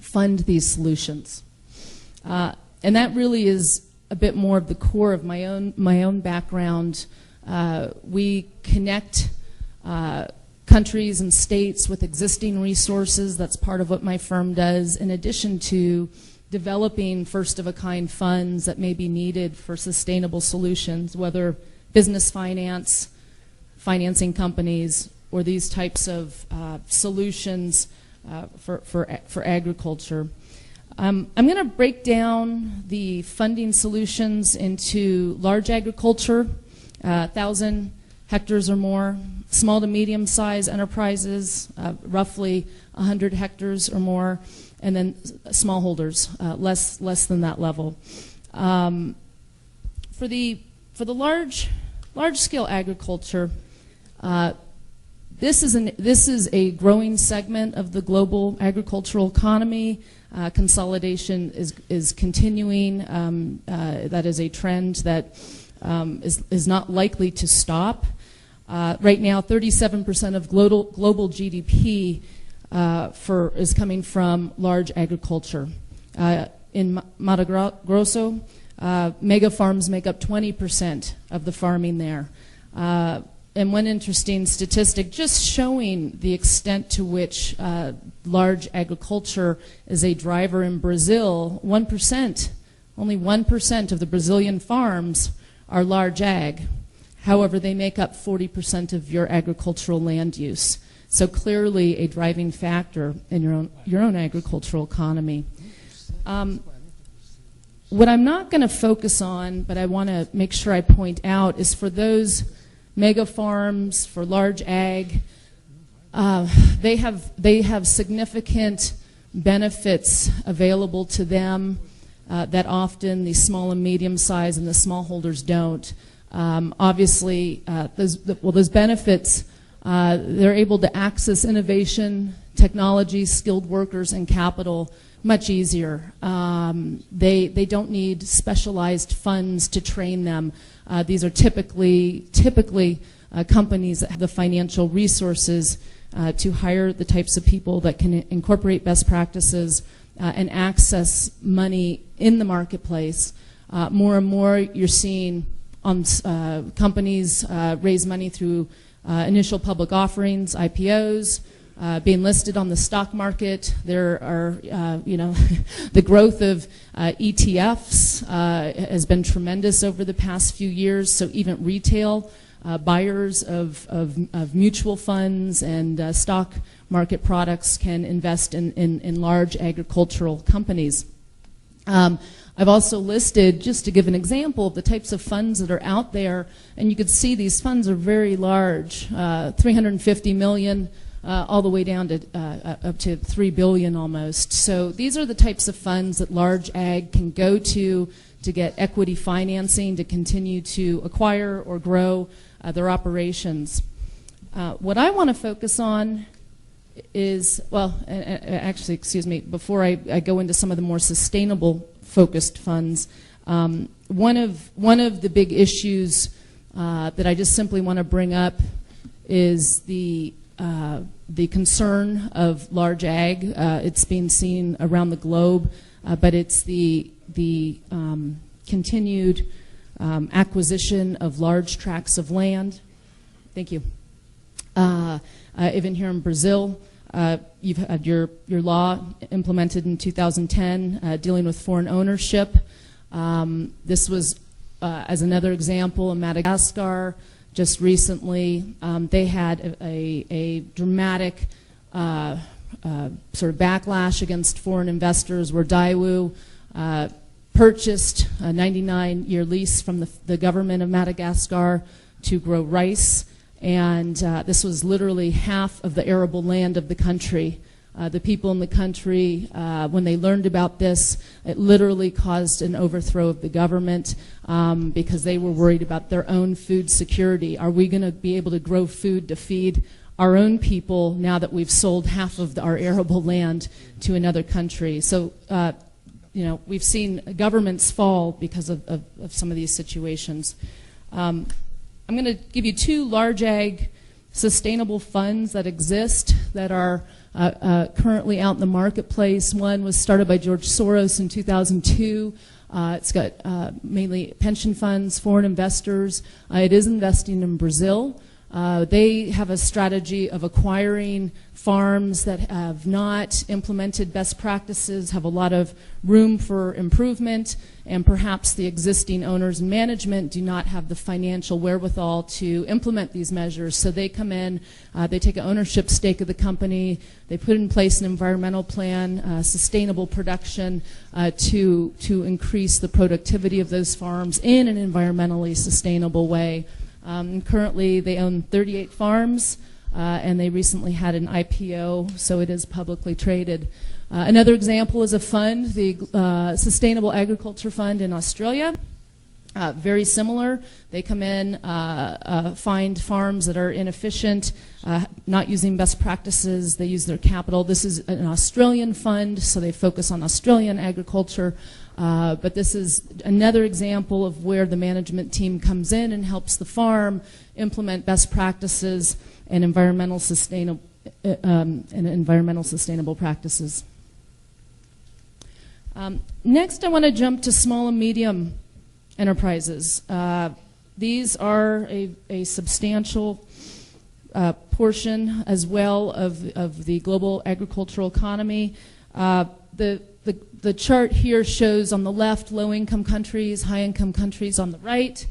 fund these solutions? And that really is a bit more of the core of my own background. We connect countries and states with existing resources. That's part of what my firm does, in addition to developing first-of-a-kind funds that may be needed for sustainable solutions, whether business finance, financing companies, or these types of solutions for agriculture. I'm going to break down the funding solutions into large agriculture, 1,000 hectares or more, small to medium-sized enterprises, roughly 100 hectares or more, and then smallholders, less than that level. For the large-scale agriculture, this is a growing segment of the global agricultural economy. Consolidation is continuing. That is a trend that is not likely to stop. Right now, 37% of global GDP is coming from large agriculture. In Mato Grosso, mega farms make up 20% of the farming there. And one interesting statistic just showing the extent to which large agriculture is a driver in Brazil, 1%, only 1% of the Brazilian farms are large ag. However, they make up 40% of your agricultural land use. So clearly a driving factor in your own agricultural economy. What I'm not going to focus on, but I want to make sure I point out, is for those mega farms, for large ag, they have significant benefits available to them that often the small and medium size and the smallholders don't. Obviously, those benefits, they're able to access innovation, technology, skilled workers, and capital much easier. They don't need specialized funds to train them. These are typically companies that have the financial resources to hire the types of people that can incorporate best practices and access money in the marketplace. More and more you're seeing companies raise money through initial public offerings, IPOs, being listed on the stock market. There are, the growth of ETFs has been tremendous over the past few years. So even retail buyers of mutual funds and stock market products can invest in large agricultural companies. I've also listed, just to give an example, of the types of funds that are out there, and you can see these funds are very large, 350 million, all the way down to up to 3 billion almost. So these are the types of funds that large ag can go to get equity financing to continue to acquire or grow their operations. What I want to focus on is, well, actually, excuse me, before I go into some of the more sustainable focused funds, one of the big issues that I just simply want to bring up is the concern of large ag. It's being seen around the globe, but it's the continued acquisition of large tracts of land. Thank you. Even here in Brazil, you've had your law implemented in 2010 dealing with foreign ownership. This was, as another example, in Madagascar, just recently. They had a dramatic sort of backlash against foreign investors where Daewoo purchased a 99-year lease from the government of Madagascar to grow rice, and this was literally half of the arable land of the country. The people in the country, when they learned about this, it literally caused an overthrow of the government because they were worried about their own food security. Are we going to be able to grow food to feed our own people now that we've sold half of our arable land to another country? So, you know, we've seen governments fall because of some of these situations. I'm going to give you two large ag sustainable funds that exist that are currently out in the marketplace. One was started by George Soros in 2002. It's got mainly pension funds, foreign investors. It is investing in Brazil. They have a strategy of acquiring farms that have not implemented best practices, have a lot of room for improvement, and perhaps the existing owners and management do not have the financial wherewithal to implement these measures. So they come in, they take an ownership stake of the company, they put in place an environmental plan, sustainable production to increase the productivity of those farms in an environmentally sustainable way. Currently, they own 38 farms, and they recently had an IPO, so it is publicly traded. Another example is a fund, the Sustainable Agriculture Fund in Australia. Very similar. They come in, find farms that are inefficient, not using best practices. They use their capital. This is an Australian fund, so they focus on Australian agriculture. But this is another example of where the management team comes in and helps the farm implement best practices and environmental sustainable practices. Next, I want to jump to small and medium enterprises. These are a substantial portion as well of the global agricultural economy. The chart here shows on the left low-income countries, high-income countries on the right.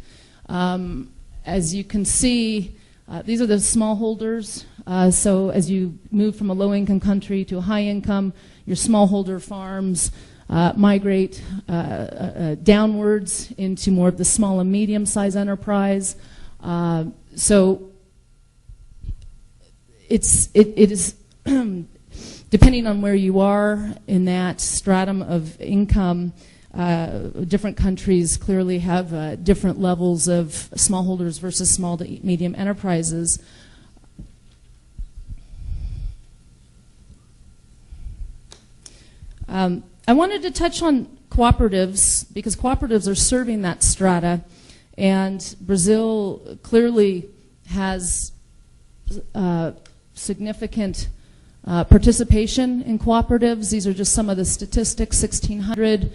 As you can see, these are the smallholders. So as you move from a low-income country to a high-income, your smallholder farms migrate downwards into more of the small and medium-sized enterprise. So it is depending on where you are in that stratum of income, different countries clearly have different levels of smallholders versus small to medium enterprises. I wanted to touch on cooperatives because cooperatives are serving that strata, and Brazil clearly has significant participation in cooperatives. These are just some of the statistics: 1,600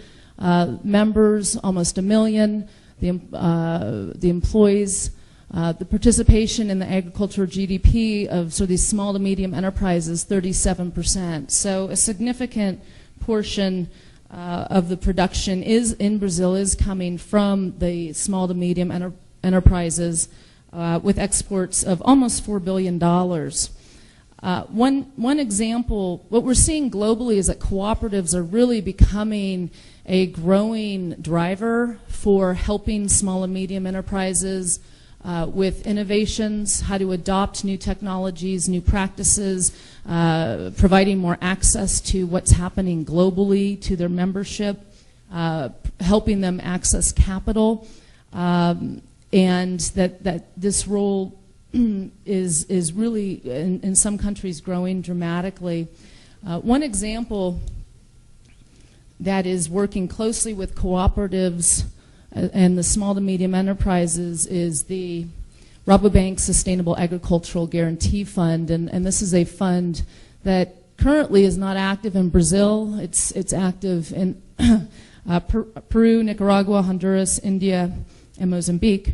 members, almost 1 million. The employees, the participation in the agricultural GDP of sort of these small to medium enterprises, 37%. So a significant portion of the production in Brazil is coming from the small to medium enterprises with exports of almost $4 billion. One example, what we're seeing globally is that cooperatives are really becoming a growing driver for helping small and medium enterprises with innovations, how to adopt new technologies, new practices, providing more access to what's happening globally to their membership, helping them access capital, and that this role is really, in some countries, growing dramatically. One example that is working closely with cooperatives and the small to medium enterprises is the Rabobank Sustainable Agricultural Guarantee Fund, and this is a fund that currently is not active in Brazil. It's active in Peru, Nicaragua, Honduras, India, and Mozambique.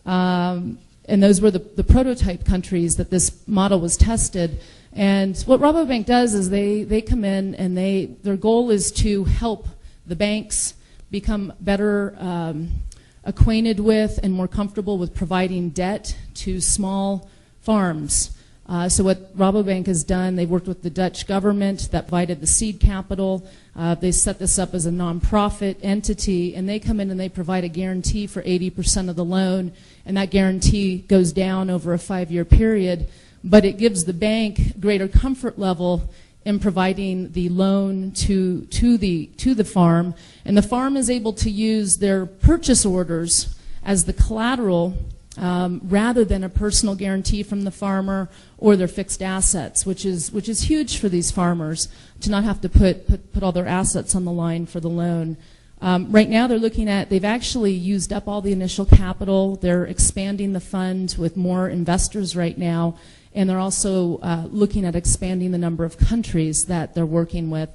And those were the prototype countries that this model was tested. And what Rabobank does is they come in and their goal is to help the banks become better acquainted with and more comfortable with providing debt to small farms. So what Rabobank has done, they've worked with the Dutch government that provided the seed capital. They set this up as a nonprofit entity, and they come in and they provide a guarantee for 80% of the loan, and that guarantee goes down over a 5-year period, but it gives the bank greater comfort level in providing the loan to the farm, and the farm is able to use their purchase orders as the collateral rather than a personal guarantee from the farmer or their fixed assets, which is huge for these farmers to not have to put all their assets on the line for the loan. Right now they've actually used up all the initial capital. They're expanding the fund with more investors right now, and they're also looking at expanding the number of countries that they're working with.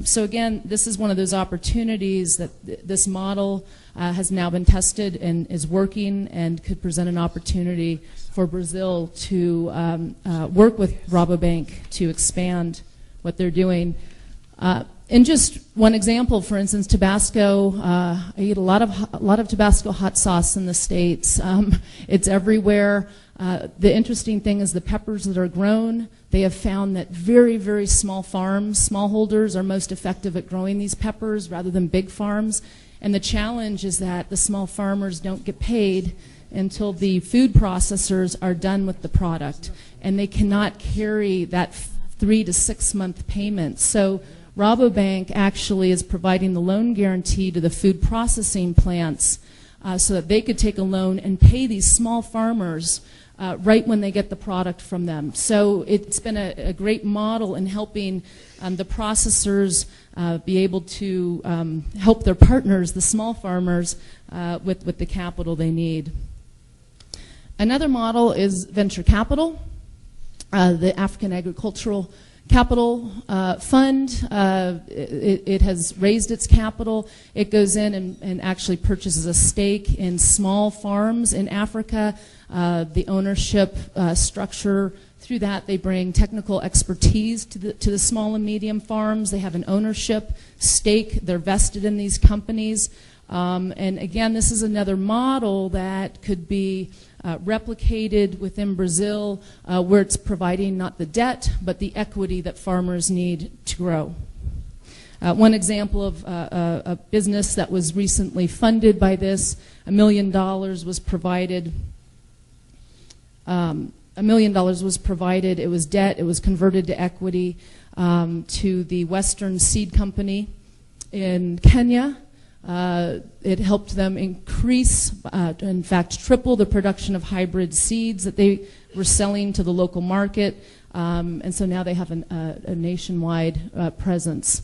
So again, this is one of those opportunities that this model has now been tested and is working and could present an opportunity for Brazil to work with Rabobank to expand what they're doing. And just one example, for instance, Tabasco. I eat a lot of Tabasco hot sauce in the States. It's everywhere. The interesting thing is the peppers that are grown, they have found that very, very small farms, smallholders, are most effective at growing these peppers rather than big farms. And the challenge is that the small farmers don't get paid until the food processors are done with the product, and they cannot carry that 3 to 6 month payment. So Rabobank actually is providing the loan guarantee to the food processing plants so that they could take a loan and pay these small farmers right when they get the product from them. So it's been a great model in helping the processors be able to help their partners, the small farmers, with the capital they need. Another model is venture capital. The African Agricultural Capital Fund, it has raised its capital. It goes in and actually purchases a stake in small farms in Africa. The ownership structure, through that they bring technical expertise to the small and medium farms. They have an ownership stake. They're vested in these companies. And again, this is another model that could be replicated within Brazil, where it's providing not the debt, but the equity that farmers need to grow. One example of a business that was recently funded by this, $1 million was provided. $1 million was provided. It was debt. It was converted to equity to the Western Seed Company in Kenya. It helped them increase, in fact, triple the production of hybrid seeds that they were selling to the local market, and so now they have a nationwide presence.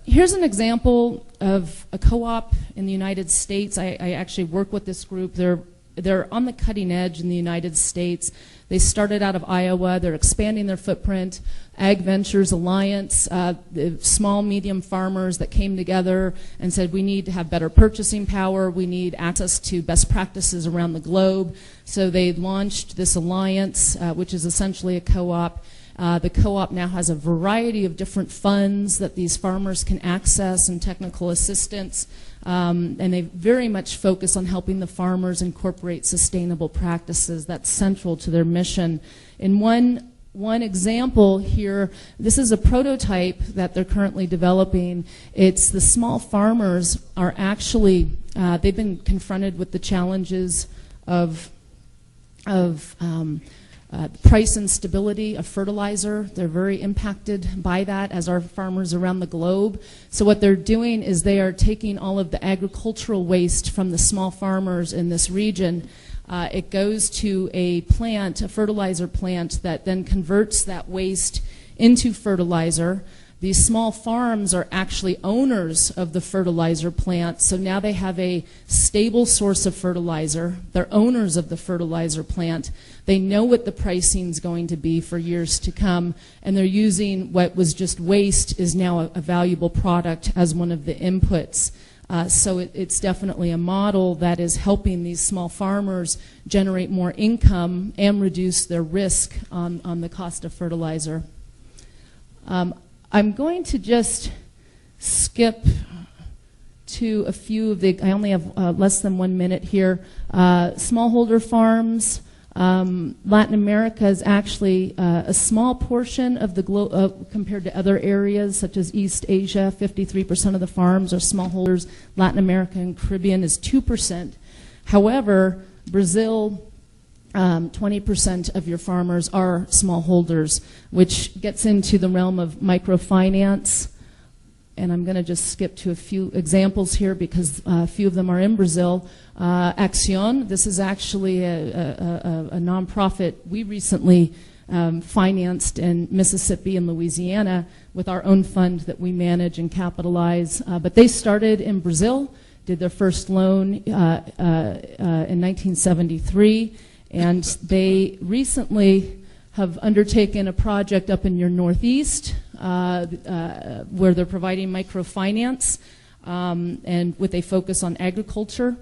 Here's an example of a co-op in the United States. I actually work with this group. They're on the cutting edge in the United States. They started out of Iowa. They're expanding their footprint. Ag Ventures Alliance, the small, medium farmers that came together and said, we need to have better purchasing power. We need access to best practices around the globe. So they launched this alliance, which is essentially a co-op. The co-op now has a variety of different funds that these farmers can access and technical assistance. And they very much focus on helping the farmers incorporate sustainable practices. That's central to their mission. In one example here, this is a prototype that they're currently developing. It's the small farmers are actually, they've been confronted with the challenges of price instability of fertilizer. They're very impacted by that, as are farmers around the globe. So what they're doing is they are taking all of the agricultural waste from the small farmers in this region. It goes to a plant, a fertilizer plant, that then converts that waste into fertilizer. These small farms are actually owners of the fertilizer plant, so now they have a stable source of fertilizer. They're owners of the fertilizer plant. They know what the pricing is going to be for years to come, and they're using what was just waste is now a valuable product as one of the inputs. So it's definitely a model that is helping these small farmers generate more income and reduce their risk on the cost of fertilizer. I'm going to just skip to a few of the, I only have less than 1 minute here. Smallholder farms. Latin America is actually a small portion of the globe compared to other areas such as East Asia. 53% of the farms are smallholders. Latin America and Caribbean is 2%. However, Brazil, 20% of your farmers are smallholders, which gets into the realm of microfinance. And I'm going to just skip to a few examples here because a few of them are in Brazil. Accion, this is actually a nonprofit we recently financed in Mississippi and Louisiana with our own fund that we manage and capitalize. But they started in Brazil, did their first loan in 1973, and they recently have undertaken a project up in your Northeast where they're providing microfinance and with a focus on agriculture.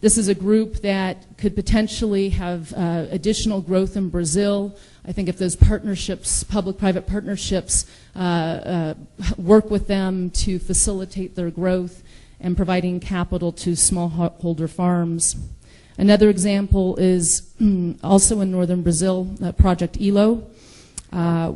This is a group that could potentially have additional growth in Brazil. I think if those partnerships, public-private partnerships, work with them to facilitate their growth and providing capital to smallholder farms. Another example is also in northern Brazil, Project ELO,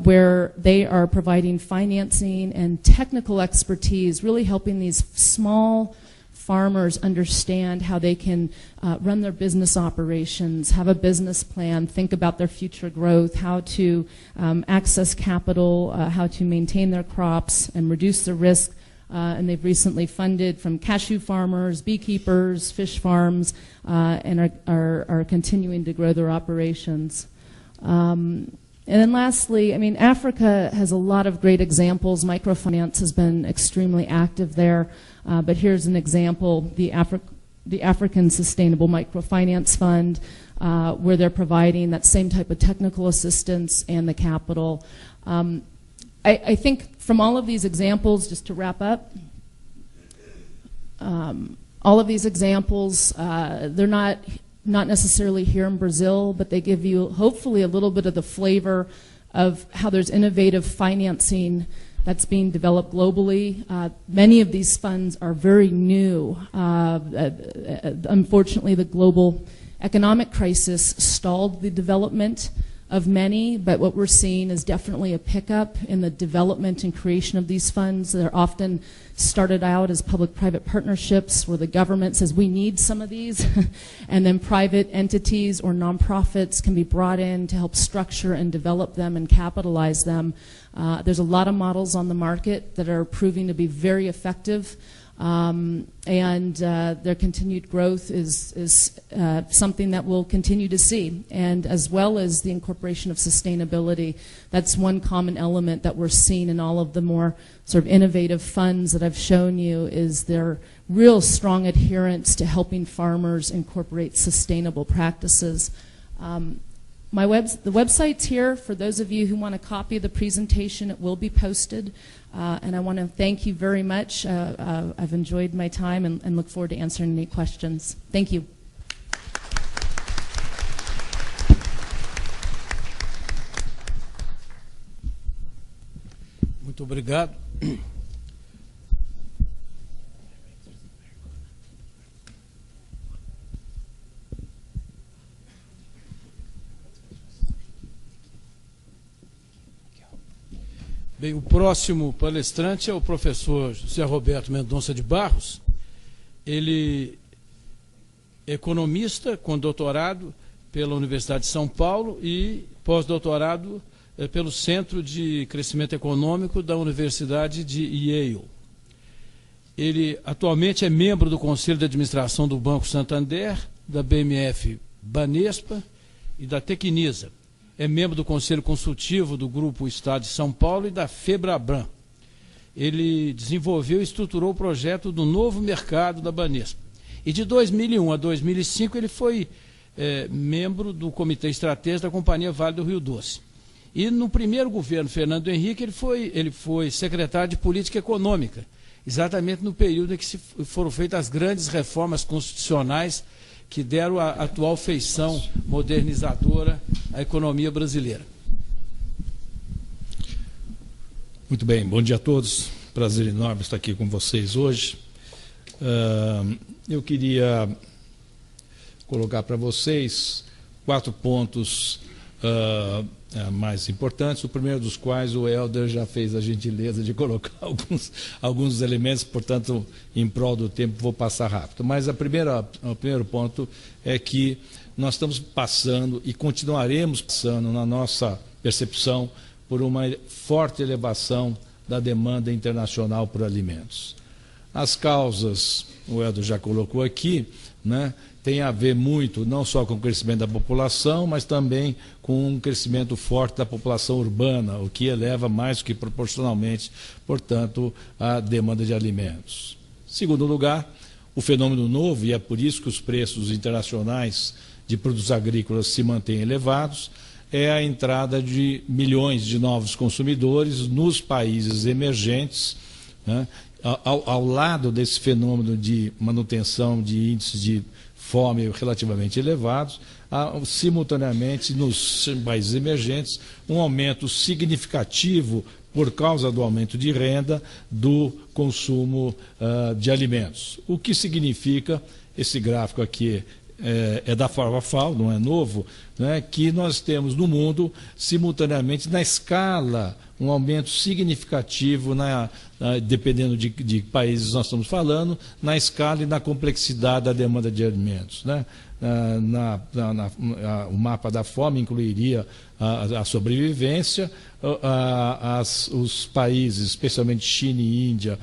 where they are providing financing and technical expertise, really helping these small farmers understand how they can run their business operations, have a business plan, think about their future growth, how to access capital, how to maintain their crops and reduce the risk. And they've recently funded from cashew farmers, beekeepers, fish farms, and are continuing to grow their operations. And then lastly, I mean, Africa has a lot of great examples. Microfinance has been extremely active there. But here's an example, the African Sustainable Microfinance Fund, where they're providing that same type of technical assistance and the capital. I think from all of these examples, just to wrap up, all of these examples, they're not necessarily here in Brazil, but they give you hopefully a little bit of the flavor of how there's innovative financing that's being developed globally. Many of these funds are very new. Unfortunately, the global economic crisis stalled the development of many, but what we're seeing is definitely a pickup in the development and creation of these funds. They're often started out as public-private partnerships where the government says we need some of these, and then private entities or nonprofits can be brought in to help structure and develop them and capitalize them. There's a lot of models on the market that are proving to be very effective. And their continued growth is something that we'll continue to see, and as well as the incorporation of sustainability. That's one common element that we're seeing in all of the more sort of innovative funds that I've shown you, is their real strong adherence to helping farmers incorporate sustainable practices. The website's here for those of you who want a copy of the presentation. It will be posted. And I want to thank you very much. I've enjoyed my time and look forward to answering any questions. Thank you. Muito obrigado. Bem, o próximo palestrante é o professor José Roberto Mendonça de Barros. Ele é economista com doutorado pela Universidade de São Paulo e pós-doutorado pelo Centro de Crescimento Econômico da Universidade de Yale. Ele atualmente é membro do Conselho de Administração do Banco Santander, da BMF Banespa e da Tecnisa. É membro do Conselho Consultivo do Grupo Estado de São Paulo e da FEBRABAN. Ele desenvolveu e estruturou o projeto do novo mercado da Banespa. E de 2001 a 2005 ele foi membro do Comitê Estratégico da Companhia Vale do Rio Doce. E no primeiro governo Fernando Henrique ele foi secretário de Política Econômica, exatamente no período em que foram feitas as grandes reformas constitucionais que deram a atual feição modernizadora à economia brasileira. Muito bem, bom dia a todos. prazer enorme estar aqui com vocês hoje. Eu queria colocar para vocês 4 pontos mais importantes, o primeiro dos quais o Helder já fez a gentileza de colocar alguns elementos, portanto, em prol do tempo, vou passar rápido. Mas o primeiro ponto é que nós estamos passando e continuaremos passando, na nossa percepção, por uma forte elevação da demanda internacional por alimentos. As causas, o Helder já colocou aqui, né, tem a ver muito não só com o crescimento da população, mas também com um crescimento forte da população urbana, o que eleva mais do que proporcionalmente, portanto, a demanda de alimentos. Segundo lugar, o fenômeno novo, e é por isso que os preços internacionais de produtos agrícolas se mantêm elevados, é a entrada de milhões de novos consumidores nos países emergentes, né, ao lado desse fenômeno de manutenção de índices de fome relativamente elevados, há, simultaneamente nos países emergentes, um aumento significativo por causa do aumento de renda do consumo de alimentos. O que significa, esse gráfico aqui é da FAO, não é novo, né, que nós temos no mundo, simultaneamente, na escala, um aumento significativo, dependendo de países nós estamos falando, na escala e na complexidade da demanda de alimentos, né? O mapa da fome incluiria a sobrevivência, os países, especialmente China e Índia,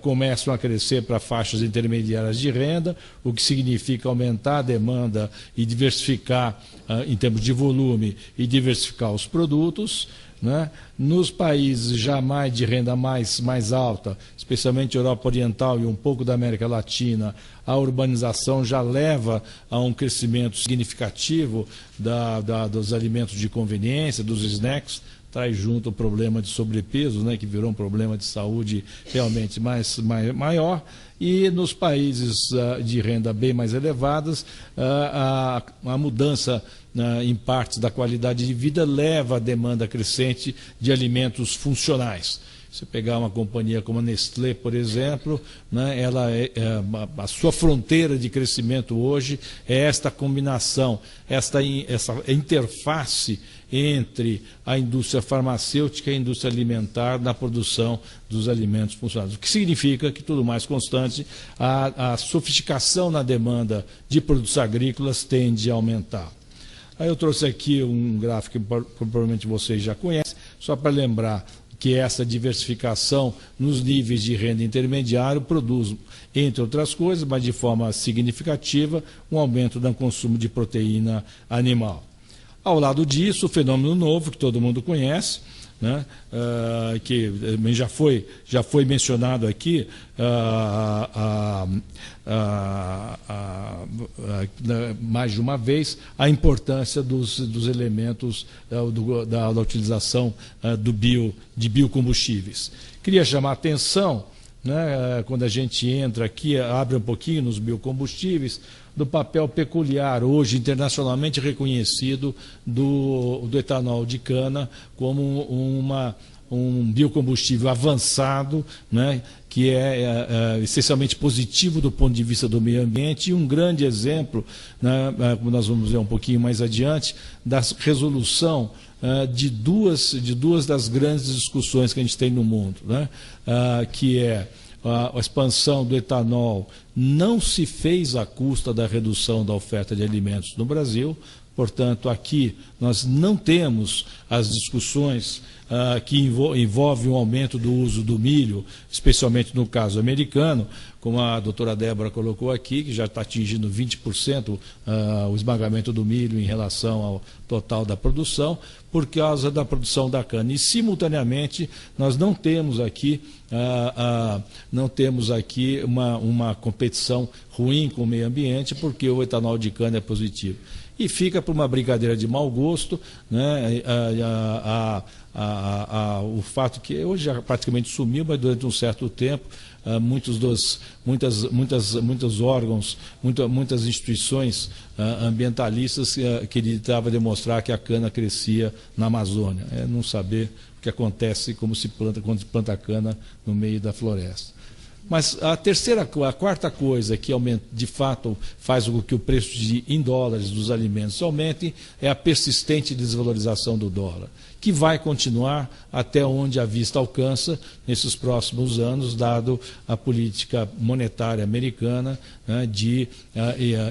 começam a crescer para faixas intermediárias de renda, o que significa aumentar a demanda e diversificar, em termos de volume, e diversificar os produtos, né? Nos países já mais de renda mais alta, especialmente Europa Oriental e um pouco da América Latina, a urbanização já leva a um crescimento significativo dos alimentos de conveniência, dos snacks, traz junto o problema de sobrepeso, né, que virou um problema de saúde realmente maior. E nos países de renda bem mais elevadas, a mudança em partes da qualidade de vida leva a demanda crescente de alimentos funcionais. Se pegar uma companhia como a Nestlé, por exemplo, né, a sua fronteira de crescimento hoje é esta combinação, essa interface entre a indústria farmacêutica e a indústria alimentar na produção dos alimentos funcionais. O que significa que, tudo mais constante, a sofisticação na demanda de produtos agrícolas tende a aumentar. Aí eu trouxe aqui um gráfico que provavelmente vocês já conhecem, só para lembrar que essa diversificação nos níveis de renda intermediário produz, entre outras coisas, mas de forma significativa, um aumento do consumo de proteína animal. Ao lado disso, o fenômeno novo, que todo mundo conhece, né, que já foi mencionado aqui mais de uma vez, a importância dos elementos da utilização de biocombustíveis. Queria chamar a atenção, né, quando a gente entra aqui, abre um pouquinho nos biocombustíveis, do papel peculiar, hoje internacionalmente reconhecido, do etanol de cana como um biocombustível avançado, né, que é essencialmente positivo do ponto de vista do meio ambiente, e um grande exemplo, né, como nós vamos ver um pouquinho mais adiante, da resolução de duas das grandes discussões que a gente tem no mundo, né, que é a expansão do etanol não se fez à custa da redução da oferta de alimentos no Brasil. Portanto, aqui nós não temos as discussões que envolvem o aumento do uso do milho, especialmente no caso americano, como a doutora Débora colocou aqui, que já está atingindo 20% o esmagamento do milho em relação ao total da produção, por causa da produção da cana. E, simultaneamente, nós não temos aqui, uma competição ruim com o meio ambiente, porque o etanol de cana é positivo. e fica por uma brincadeira de mau gosto, né, o fato que hoje já praticamente sumiu, mas durante um certo tempo muitos órgãos, muitas instituições ambientalistas que tentavam demonstrar que a cana crescia na Amazônia. É não saber o que acontece quando se planta cana no meio da floresta. Mas a quarta coisa que aumenta, de fato faz com que o preço em dólares dos alimentos aumente é a persistente desvalorização do dólar, que vai continuar até onde a vista alcança nesses próximos anos, dado a política monetária americana, né, de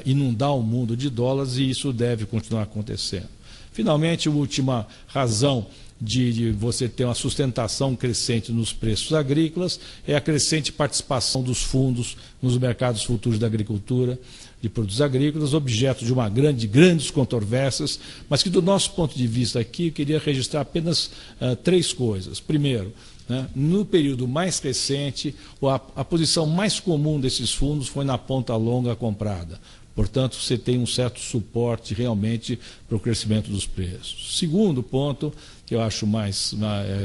inundar o mundo de dólares, e isso deve continuar acontecendo. Finalmente, a última razão de você ter uma sustentação crescente nos preços agrícolas é a crescente participação dos fundos nos mercados futuros da agricultura, de produtos agrícolas, objeto de grandes controvérsias, mas que do nosso ponto de vista aqui eu queria registrar apenas 3 coisas. Primeiro, né, no período mais recente, a posição mais comum desses fundos foi na ponta longa comprada. Portanto, você tem um certo suporte realmente para o crescimento dos preços. Segundo ponto, que eu acho mais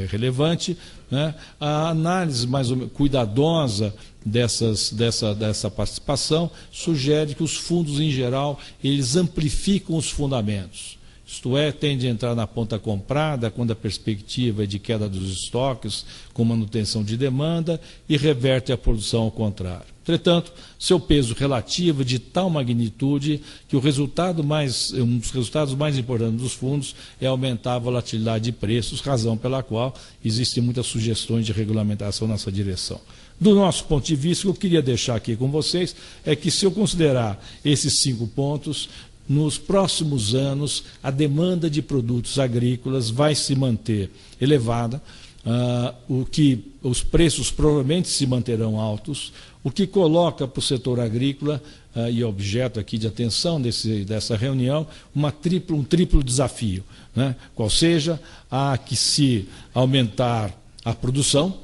relevante, né, a análise mais cuidadosa dessa participação sugere que os fundos, em geral, eles amplificam os fundamentos. Isto é, tende a entrar na ponta comprada quando a perspectiva é de queda dos estoques, com manutenção de demanda, e reverte a produção ao contrário. Entretanto, seu peso relativo é de tal magnitude que um dos resultados mais importantes dos fundos é aumentar a volatilidade de preços, razão pela qual existem muitas sugestões de regulamentação nessa direção. Do nosso ponto de vista, o que eu queria deixar aqui com vocês é que, se eu considerar esses 5 pontos, nos próximos anos a demanda de produtos agrícolas vai se manter elevada, os preços provavelmente se manterão altos, o que coloca para o setor agrícola, e objeto aqui de atenção dessa reunião, um triplo desafio, né? Qual seja, há que se aumentar a produção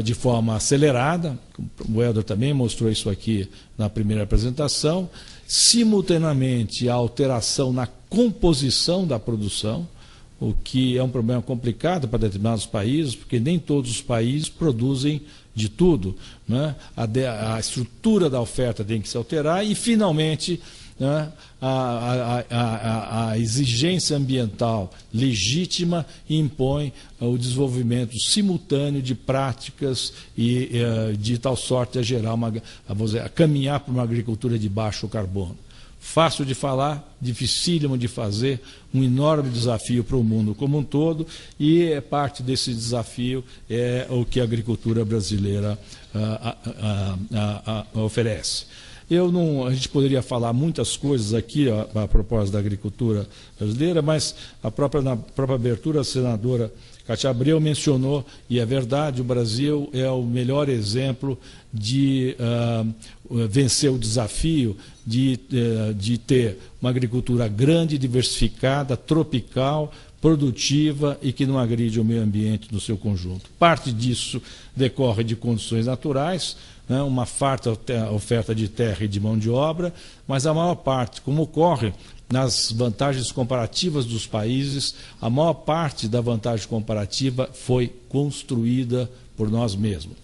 de forma acelerada, o Helder também mostrou isso aqui na primeira apresentação, simultaneamente a alteração na composição da produção, o que é um problema complicado para determinados países, porque nem todos os países produzem de tudo, né? A estrutura da oferta tem que se alterar e, finalmente, né, a exigência ambiental legítima impõe o desenvolvimento simultâneo de práticas e de tal sorte a gerar a caminhar para uma agricultura de baixo carbono. Fácil de falar, dificílimo de fazer, um enorme desafio para o mundo como um todo, e parte desse desafio é o que a agricultura brasileira oferece. A gente poderia falar muitas coisas aqui a propósito da agricultura brasileira, mas na própria abertura a senadora Cátia Abreu mencionou, e é verdade, o Brasil é o melhor exemplo de vencer o desafio de ter uma agricultura grande, diversificada, tropical, produtiva e que não agride o meio ambiente no seu conjunto. Parte disso decorre de condições naturais, né, uma farta oferta de terra e de mão de obra, mas a maior parte, como ocorre nas vantagens comparativas dos países, a maior parte da vantagem comparativa foi construída por nós mesmos.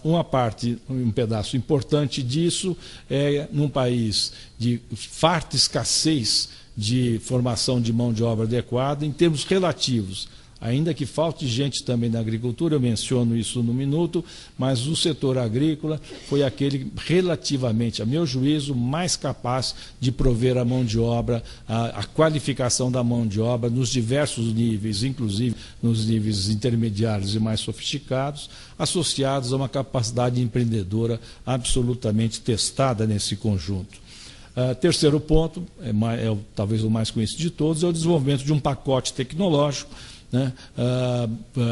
Um pedaço importante disso é num país de farta escassez de formação de mão de obra adequada em termos relativos. Ainda que falte gente também na agricultura, eu menciono isso no minuto, mas o setor agrícola foi aquele relativamente, a meu juízo, mais capaz de prover a mão de obra, a qualificação da mão de obra nos diversos níveis, inclusive nos níveis intermediários e mais sofisticados, associados a uma capacidade empreendedora absolutamente testada nesse conjunto. Terceiro ponto, talvez o mais conhecido de todos, é o desenvolvimento de um pacote tecnológico, né,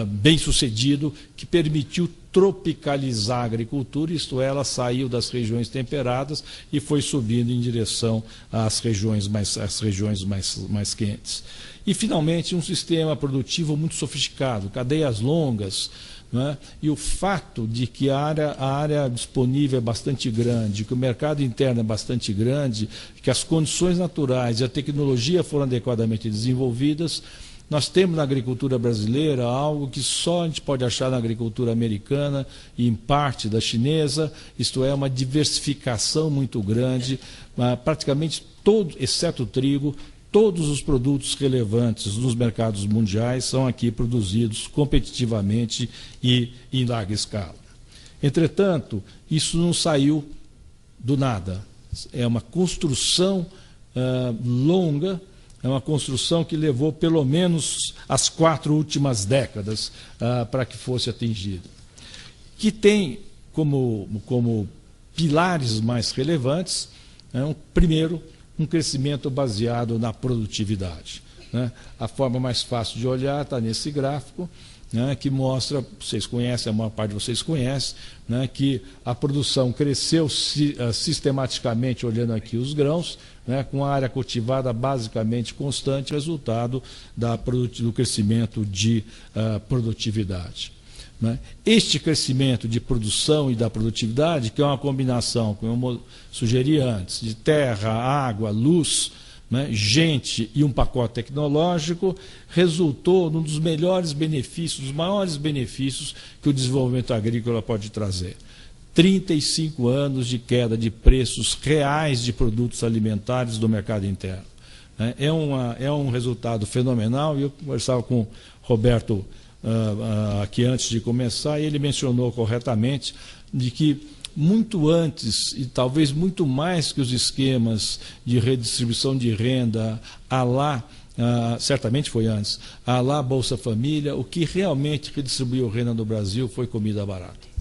bem sucedido, que permitiu tropicalizar a agricultura, isto é, ela saiu das regiões temperadas e foi subindo em direção às regiões mais quentes. E, finalmente, um sistema produtivo muito sofisticado, cadeias longas, né? E o fato de que a área disponível é bastante grande, que o mercado interno é bastante grande, que as condições naturais e a tecnologia foram adequadamente desenvolvidas, nós temos na agricultura brasileira algo que só a gente pode achar na agricultura americana e em parte da chinesa, isto é, uma diversificação muito grande, praticamente todo, exceto o trigo, todos os produtos relevantes nos mercados mundiais são aqui produzidos competitivamente e em larga escala. Entretanto, isso não saiu do nada. É uma construção longa, é uma construção que levou pelo menos as 4 últimas décadas para que fosse atingida. Que tem como pilares mais relevantes, primeiro, um crescimento baseado na produtividade, né? A forma mais fácil de olhar está nesse gráfico, né, que mostra, vocês conhecem, a maior parte de vocês conhece, né, que a produção cresceu sistematicamente, olhando aqui os grãos, né, com a área cultivada basicamente constante, resultado do crescimento de produtividade. Né? Este crescimento de produção e da produtividade, que é uma combinação, como eu sugeri antes, de terra, água, luz, né, gente e um pacote tecnológico, resultou num dos melhores benefícios, dos maiores benefícios que o desenvolvimento agrícola pode trazer. 35 anos de queda de preços reais de produtos alimentares do mercado interno. É um resultado fenomenal, e eu conversava com o Roberto aqui antes de começar, e ele mencionou corretamente de que muito antes, e talvez muito mais que os esquemas de redistribuição de renda, certamente foi antes, Bolsa Família, o que realmente redistribuiu renda no Brasil foi comida barata.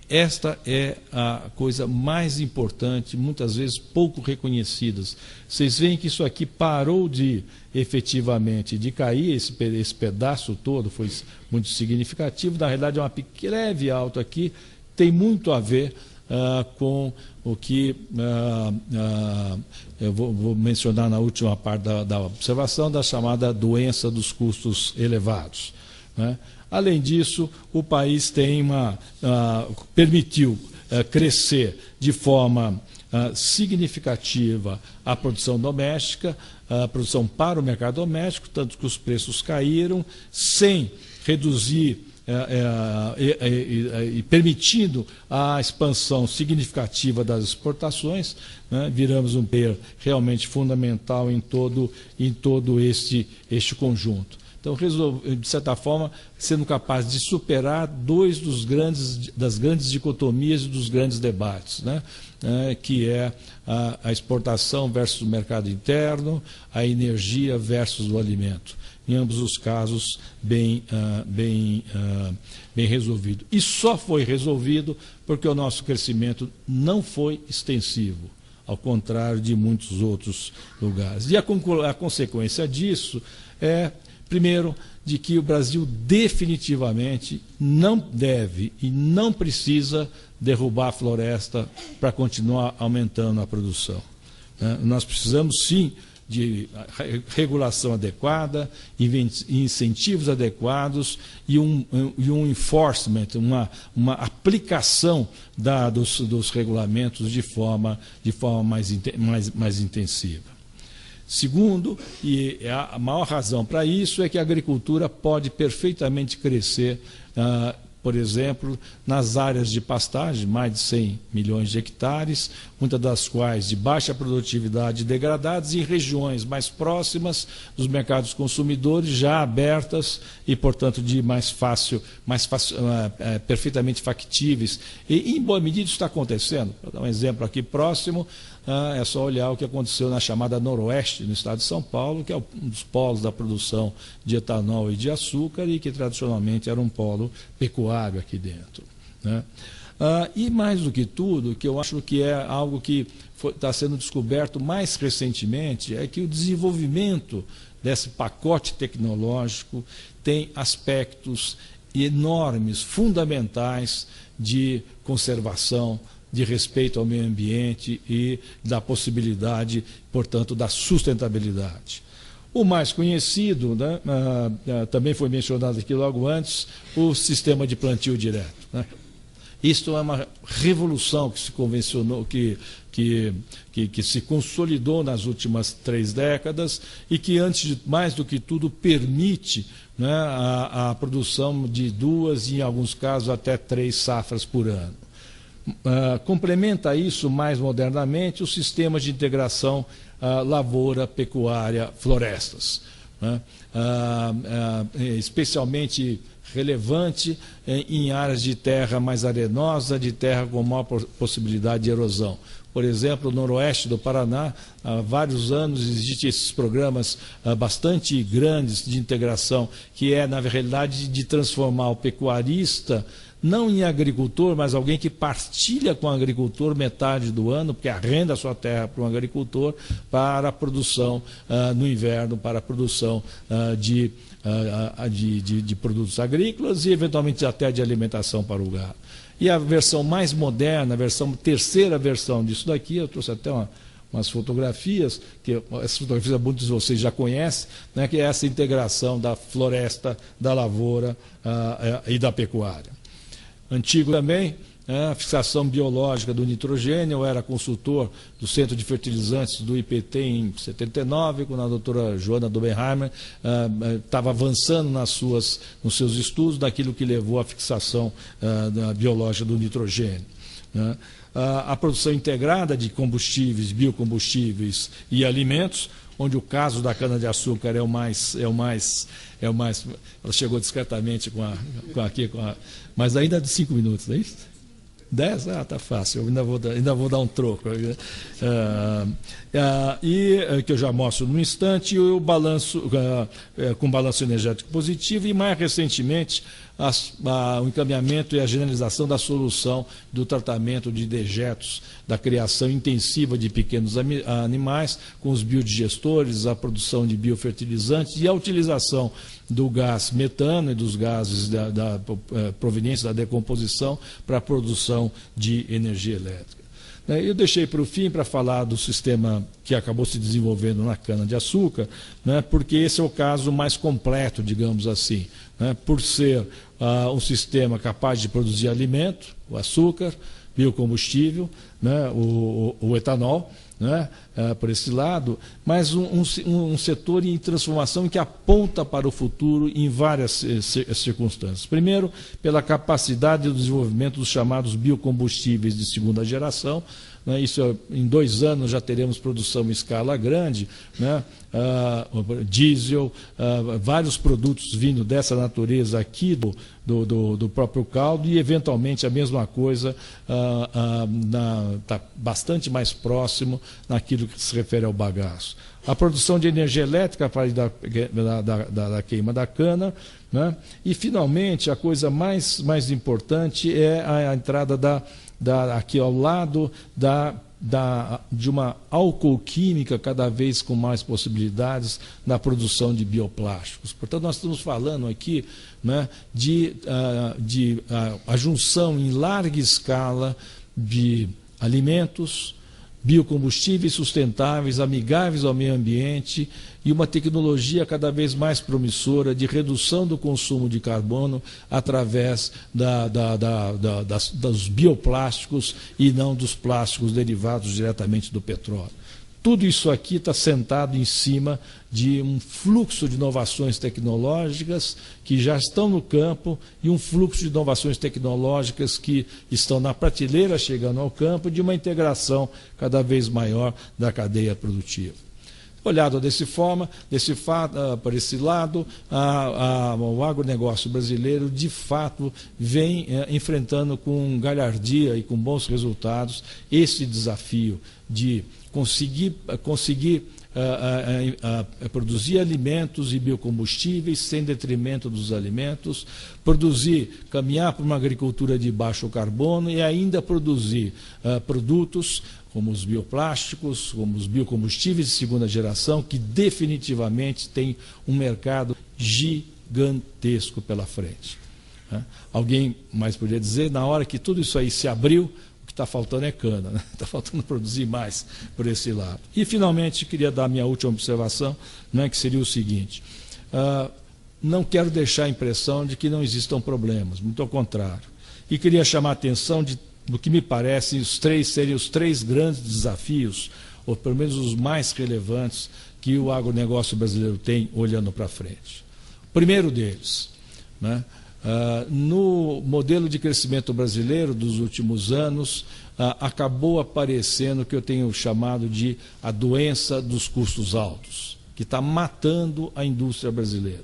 Esta é a coisa mais importante, muitas vezes pouco reconhecidas. Vocês veem que isso aqui parou efetivamente de cair, esse pedaço todo foi muito significativo. Na realidade, é uma leve alta aqui, tem muito a ver com o que eu vou mencionar na última parte da observação, da chamada doença dos custos elevados, né? Além disso, o país permitiu crescer de forma significativa a produção doméstica, a produção para o mercado doméstico, tanto que os preços caíram, sem reduzir e permitindo a expansão significativa das exportações, né? Viramos um player realmente fundamental em todo este conjunto. Então, de certa forma, sendo capaz de superar dois das grandes dicotomias e dos grandes debates, né? Que é a exportação versus o mercado interno, a energia versus o alimento. Em ambos os casos, bem resolvido. E só foi resolvido porque o nosso crescimento não foi extensivo, ao contrário de muitos outros lugares. E a consequência disso é, primeiro, de que o Brasil definitivamente não deve e não precisa derrubar a floresta para continuar aumentando a produção. Nós precisamos, sim, de regulação adequada, incentivos adequados e um enforcement, uma aplicação dos regulamentos de forma mais intensiva. Segundo, e a maior razão para isso é que a agricultura pode perfeitamente crescer, por exemplo, nas áreas de pastagem, mais de 100 milhões de hectares, muitas das quais de baixa produtividade degradadas, e em regiões mais próximas dos mercados consumidores, já abertas e, portanto, perfeitamente factíveis. E, em boa medida, isso está acontecendo. Para dar um exemplo aqui próximo, é só olhar o que aconteceu na chamada Noroeste, no estado de São Paulo, que é um dos polos da produção de etanol e de açúcar, e que tradicionalmente era um polo pecuário aqui dentro, né? E mais do que tudo, que eu acho que é algo que está sendo descoberto mais recentemente, é que o desenvolvimento desse pacote tecnológico tem aspectos enormes, fundamentais de conservação, de respeito ao meio ambiente e da possibilidade, portanto, da sustentabilidade. O mais conhecido, né, também foi mencionado aqui logo antes, o sistema de plantio direto, né? Isto é uma revolução que se convencionou, que se consolidou nas últimas 3 décadas e que, antes de mais do que tudo, permite, né, a produção de 2 e, em alguns casos, até 3 safras por ano. Complementa isso mais modernamente o sistema de integração lavoura, pecuária, florestas, né? Especialmente relevante em áreas de terra mais arenosa, de terra com maior possibilidade de erosão. Por exemplo, no noroeste do Paraná, há vários anos existem esses programas bastante grandes de integração, que é, na realidade, de transformar o pecuarista não em agricultor, mas alguém que partilha com o agricultor metade do ano, porque arrenda a sua terra para um agricultor, para a produção no inverno, para a produção de produtos agrícolas e, eventualmente, até de alimentação para o gado. E a versão mais moderna, terceira versão disso daqui, eu trouxe até umas fotografias, que essas fotografias muitos de vocês já conhecem, né, que é essa integração da floresta, da lavoura e da pecuária. Antigo também, a fixação biológica do nitrogênio. Eu era consultor do Centro de Fertilizantes do IPT em 79, quando a doutora Joana Dobenheimer estava avançando nos seus estudos daquilo que levou à fixação biológica do nitrogênio, né? A produção integrada de combustíveis, biocombustíveis e alimentos, onde o caso da cana-de-açúcar é o mais. Ela chegou discretamente mas ainda de 5 minutos, não é isso? 10? Ah, tá fácil, eu ainda vou dar um troco. Que eu já mostro num instante, o balanço, com balanço energético positivo, e mais recentemente o encaminhamento e a generalização da solução do tratamento de dejetos, da criação intensiva de pequenos animais, com os biodigestores, a produção de biofertilizantes e a utilização do gás metano e dos gases provenientes da decomposição para a produção de energia elétrica. Eu deixei para o fim para falar do sistema que acabou se desenvolvendo na cana-de-açúcar, né, porque esse é o caso mais completo, digamos assim, né, por ser um sistema capaz de produzir alimento, o açúcar, biocombustível, né, o etanol, né, por esse lado, mas um setor em transformação que aponta para o futuro em várias circunstâncias. Primeiro, pela capacidade de desenvolvimento dos chamados biocombustíveis de segunda geração, né, isso em 2 anos já teremos produção em escala grande, né, diesel, vários produtos vindo dessa natureza aqui do próprio caldo, e eventualmente a mesma coisa está bastante mais próximo naquilo que se refere ao bagaço. A produção de energia elétrica da queima da cana, né? E finalmente a coisa mais importante é a entrada aqui ao lado de uma alcoolquímica cada vez com mais possibilidades na produção de bioplásticos. Portanto, nós estamos falando aqui, né, de a junção em larga escala de alimentos, biocombustíveis sustentáveis, amigáveis ao meio ambiente, e uma tecnologia cada vez mais promissora de redução do consumo de carbono através dos bioplásticos e não dos plásticos derivados diretamente do petróleo. Tudo isso aqui está sentado em cima de um fluxo de inovações tecnológicas que já estão no campo e um fluxo de inovações tecnológicas que estão na prateleira chegando ao campo, de uma integração cada vez maior da cadeia produtiva. Olhado por esse lado, o agronegócio brasileiro, de fato, vem enfrentando com galhardia e com bons resultados esse desafio de conseguir produzir alimentos e biocombustíveis sem detrimento dos alimentos, caminhar para uma agricultura de baixo carbono e ainda produzir produtos como os bioplásticos, como os biocombustíveis de segunda geração, que definitivamente tem um mercado gigantesco pela frente. Alguém mais poderia dizer, na hora que tudo isso aí se abriu, o que que está faltando é cana, né? Está faltando produzir mais por esse lado. E, finalmente, queria dar a minha última observação, né, que seria o seguinte: não quero deixar a impressão de que não existam problemas, muito ao contrário. E queria chamar a atenção do que me parece seriam os três grandes desafios, ou pelo menos os mais relevantes, que o agronegócio brasileiro tem olhando para frente. O primeiro deles, né, no modelo de crescimento brasileiro dos últimos anos, acabou aparecendo o que eu tenho chamado de a doença dos custos altos, que está matando a indústria brasileira.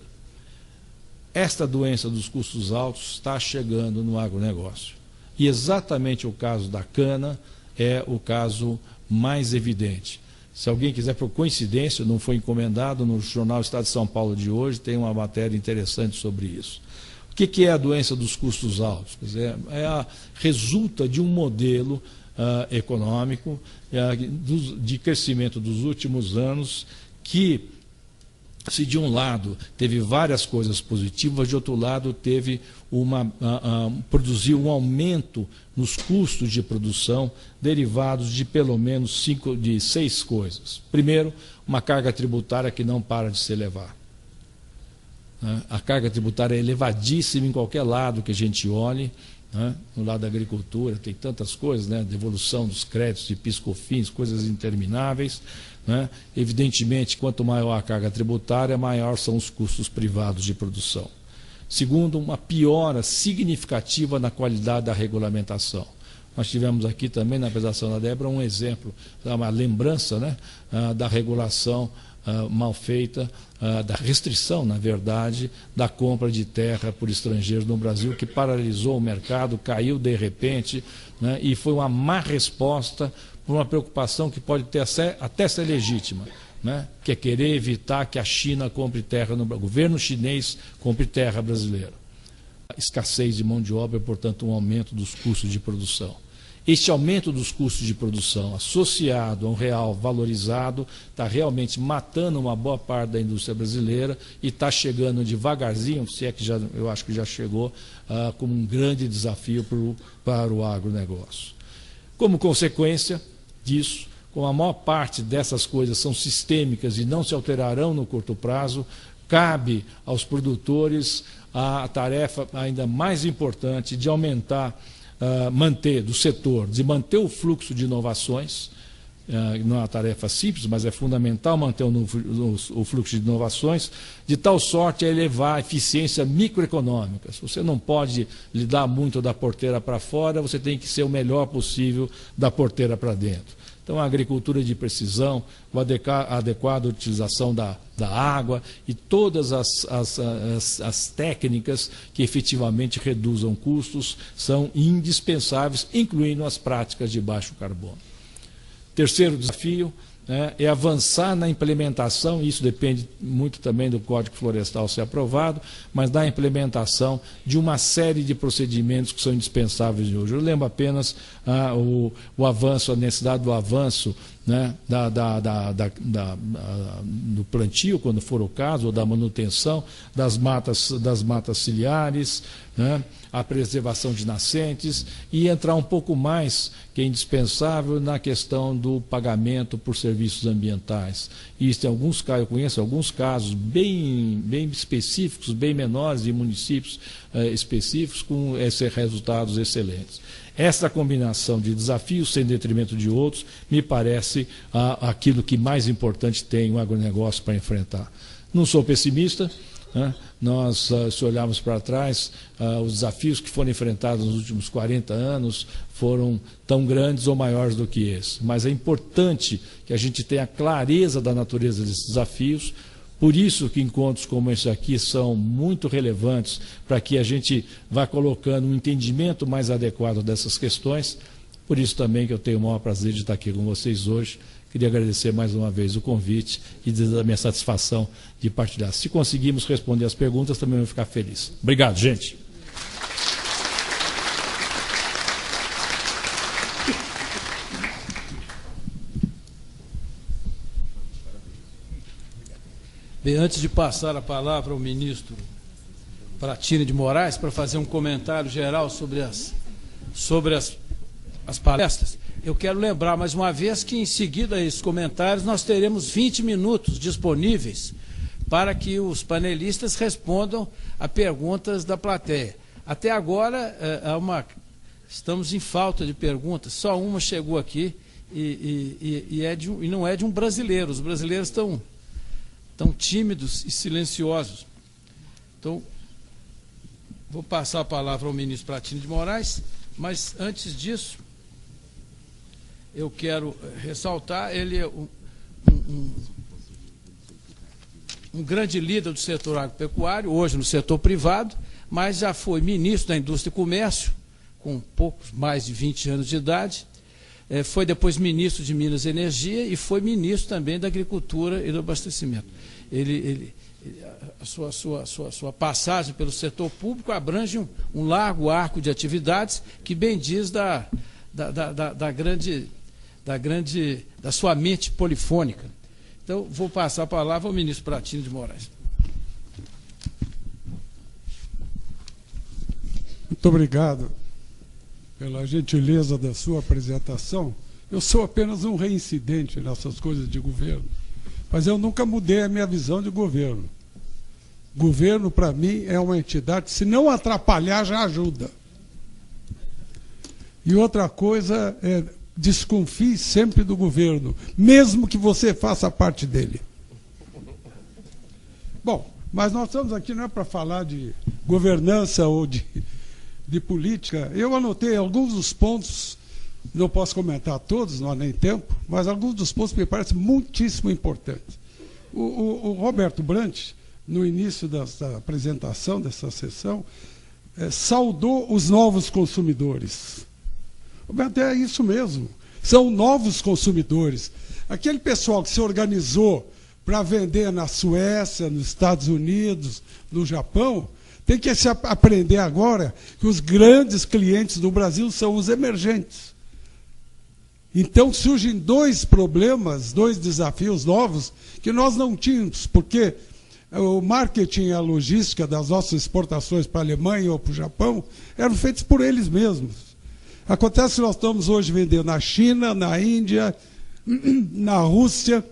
Esta doença dos custos altos está chegando no agronegócio. E exatamente o caso da cana é o caso mais evidente. Se alguém quiser, por coincidência, não foi encomendado, no jornal Estado de São Paulo de hoje tem uma matéria interessante sobre isso. O que é a doença dos custos altos? Quer dizer, resulta de um modelo econômico de crescimento dos últimos anos que, se de um lado teve várias coisas positivas, de outro lado teve produziu um aumento nos custos de produção derivados de pelo menos 6 coisas. Primeiro, uma carga tributária que não para de se elevar. A carga tributária é elevadíssima em qualquer lado que a gente olhe, né? No lado da agricultura tem tantas coisas, né? Devolução dos créditos de PIS/COFINS, coisas intermináveis, né? Evidentemente, quanto maior a carga tributária, maior são os custos privados de produção. Segundo, uma piora significativa na qualidade da regulamentação. Nós tivemos aqui também, na apresentação da Débora, um exemplo, uma lembrança, né? Da regulação mal feita, da restrição, na verdade, da compra de terra por estrangeiros no Brasil, que paralisou o mercado, caiu de repente, né, e foi uma má resposta por uma preocupação que pode ter até ser legítima, né, que é querer evitar que a China compre terra no Brasil, o governo chinês compre terra brasileira. Escassez de mão de obra, portanto, um aumento dos custos de produção. Este aumento dos custos de produção, associado a um real valorizado, está realmente matando uma boa parte da indústria brasileira e está chegando devagarzinho, se é que eu acho que já chegou, como um grande desafio para o agronegócio. Como consequência disso, como a maior parte dessas coisas são sistêmicas e não se alterarão no curto prazo, cabe aos produtores a tarefa ainda mais importante de aumentar, do setor, de manter o fluxo de inovações. Não é uma tarefa simples, mas é fundamental manter o fluxo de inovações, de tal sorte a elevar a eficiência microeconômica. Você não pode lidar muito da porteira para fora, você tem que ser o melhor possível da porteira para dentro. Então, a agricultura de precisão, a adequada utilização da água e todas as técnicas que efetivamente reduzam custos são indispensáveis, incluindo as práticas de baixo carbono. Terceiro desafio, né, é avançar na implementação, isso depende muito também do Código Florestal ser aprovado, mas da implementação de uma série de procedimentos que são indispensáveis hoje. Eu lembro apenas o avanço, a necessidade do avanço, né, do plantio, quando for o caso, ou da manutenção das matas ciliares, né, a preservação de nascentes, e entrar um pouco mais, que é indispensável, na questão do pagamento por serviços ambientais. Isso tem alguns casos, eu conheço alguns casos bem específicos, bem menores, de municípios específicos, com esses resultados excelentes. Essa combinação de desafios sem detrimento de outros me parece aquilo que mais importante tem o agronegócio para enfrentar. Não sou pessimista, né? Nós, se olharmos para trás, os desafios que foram enfrentados nos últimos 40 anos foram tão grandes ou maiores do que esse. Mas é importante que a gente tenha clareza da natureza desses desafios. Por isso que encontros como esse aqui são muito relevantes para que a gente vá colocando um entendimento mais adequado dessas questões. Por isso também que eu tenho o maior prazer de estar aqui com vocês hoje. Queria agradecer mais uma vez o convite e dizer a minha satisfação de partilhar. Se conseguirmos responder as perguntas, também vou ficar feliz. Obrigado, gente. Bem, antes de passar a palavra ao ministro Pratini de Moraes para fazer um comentário geral sobre as palestras, eu quero lembrar mais uma vez que em seguida a esses comentários nós teremos 20 minutos disponíveis para que os panelistas respondam a perguntas da plateia. Até agora estamos em falta de perguntas, só uma chegou aqui e não é de um brasileiro. Os brasileiros estão tímidos e silenciosos. Então, vou passar a palavra ao ministro Pratini de Moraes, mas antes disso, eu quero ressaltar, ele é um grande líder do setor agropecuário, hoje no setor privado, mas já foi ministro da Indústria e Comércio, com poucos mais de 20 anos de idade, foi depois ministro de Minas e Energia e foi ministro também da Agricultura e do Abastecimento. A sua passagem pelo setor público abrange um largo arco de atividades que bem diz da sua mente polifônica. Então, vou passar a palavra ao ministro Pratini de Moraes. Muito obrigado pela gentileza da sua apresentação. Eu sou apenas um reincidente nessas coisas de governo, mas eu nunca mudei a minha visão de governo. Governo, para mim, é uma entidade, se não atrapalhar, já ajuda. E outra coisa é, desconfie sempre do governo, mesmo que você faça parte dele. Bom, mas nós estamos aqui não é para falar de governança ou de política. Eu anotei alguns dos pontos, não posso comentar todos, não há nem tempo, mas alguns dos pontos me parecem muitíssimo importantes. O Roberto Brant, no início dessa apresentação, dessa sessão, saudou os novos consumidores. Roberto, é isso mesmo, são novos consumidores. Aquele pessoal que se organizou para vender na Suécia, nos Estados Unidos, no Japão, tem que se aprender agora que os grandes clientes do Brasil são os emergentes. Então surgem dois problemas, dois desafios novos que nós não tínhamos, porque o marketing e a logística das nossas exportações para a Alemanha ou para o Japão eram feitos por eles mesmos. Acontece que nós estamos hoje vendendo na China, na Índia, na Rússia.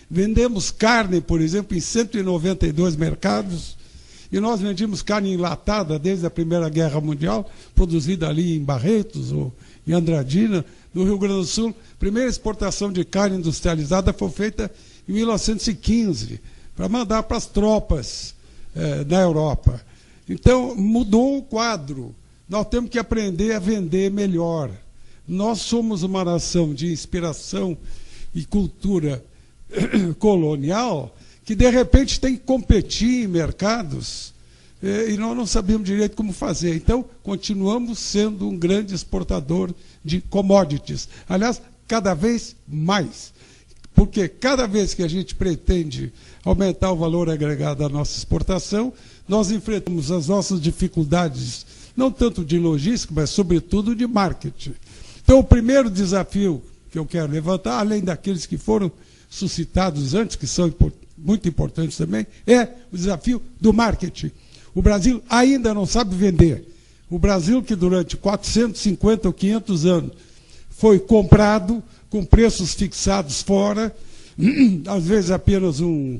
Vendemos carne, por exemplo, em 192 mercados. E nós vendíamos carne enlatada desde a Primeira Guerra Mundial, produzida ali em Barretos ou em Andradina, no Rio Grande do Sul. A primeira exportação de carne industrializada foi feita em 1915, para mandar para as tropas da Europa. Então, mudou o quadro. Nós temos que aprender a vender melhor. Nós somos uma nação de inspiração e cultura colonial que, de repente, tem que competir em mercados e nós não sabemos direito como fazer. Então, continuamos sendo um grande exportador de commodities. Aliás, cada vez mais. Porque cada vez que a gente pretende aumentar o valor agregado da nossa exportação, nós enfrentamos as nossas dificuldades, não tanto de logística, mas sobretudo de marketing. Então, o primeiro desafio que eu quero levantar, além daqueles que foram suscitados antes, que são muito importantes também, é o desafio do marketing. O Brasil ainda não sabe vender. O Brasil, que durante 450 ou 500 anos foi comprado com preços fixados fora, às vezes apenas um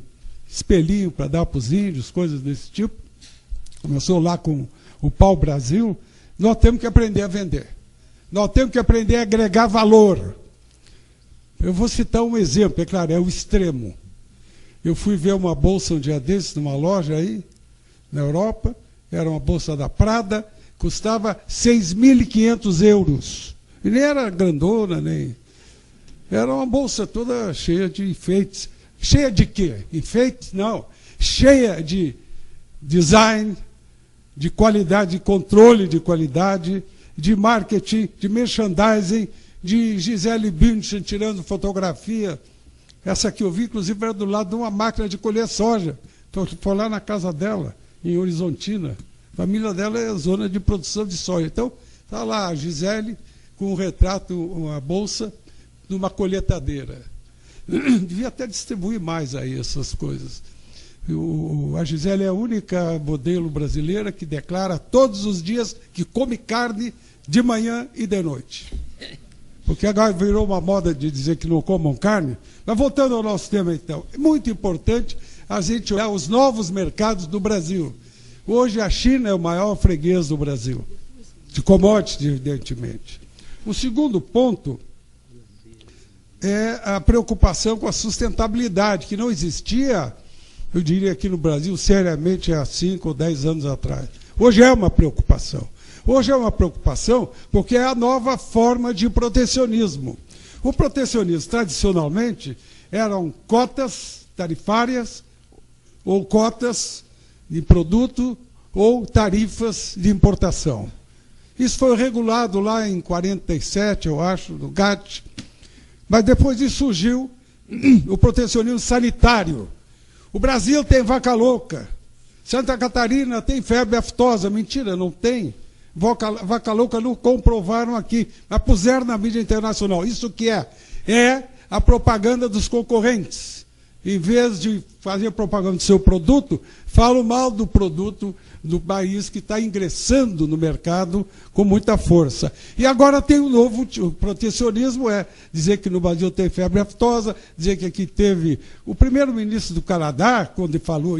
espelhinho para dar para os índios, coisas desse tipo. Começou lá com o pau-brasil. Nós temos que aprender a vender. Nós temos que aprender a agregar valor. Eu vou citar um exemplo, é claro, é o extremo. Eu fui ver uma bolsa um dia desses, numa loja aí, na Europa, era uma bolsa da Prada, custava 6.500 euros. E nem era grandona, nem... Era uma bolsa toda cheia de enfeites. Cheia de quê? Enfeites? Não. Cheia de design, de qualidade, de controle de qualidade, de marketing, de merchandising, de Gisele Bündchen tirando fotografia. Essa que eu vi, inclusive, era do lado de uma máquina de colher soja. Foi lá na casa dela, em Horizontina. A família dela é a zona de produção de soja. Então, está lá a Gisele com um retrato, uma bolsa, numa colheitadeira. Devia até distribuir mais aí essas coisas. A Gisele é a única modelo brasileira que declara todos os dias que come carne de manhã e de noite. Porque agora virou uma moda de dizer que não comam carne. Mas voltando ao nosso tema, então, é muito importante a gente olhar os novos mercados do Brasil. Hoje a China é o maior freguês do Brasil, de commodities, evidentemente. O segundo ponto é a preocupação com a sustentabilidade, que não existia, eu diria, aqui no Brasil, seriamente há 5 ou 10 anos atrás. Hoje é uma preocupação. Hoje é uma preocupação porque é a nova forma de protecionismo. O protecionismo, tradicionalmente, eram cotas tarifárias ou cotas de produto ou tarifas de importação. Isso foi regulado lá em 47, eu acho, no GATT, mas depois disso surgiu o protecionismo sanitário. O Brasil tem vaca louca, Santa Catarina tem febre aftosa. Mentira, não tem. Vaca louca não comprovaram aqui, mas puseram na mídia internacional. Isso que é? É a propaganda dos concorrentes. Em vez de fazer propaganda do seu produto, falam mal do produto do país que está ingressando no mercado com muita força. E agora tem um novo protecionismo, é dizer que no Brasil tem febre aftosa, dizer que aqui teve... O primeiro-ministro do Canadá, quando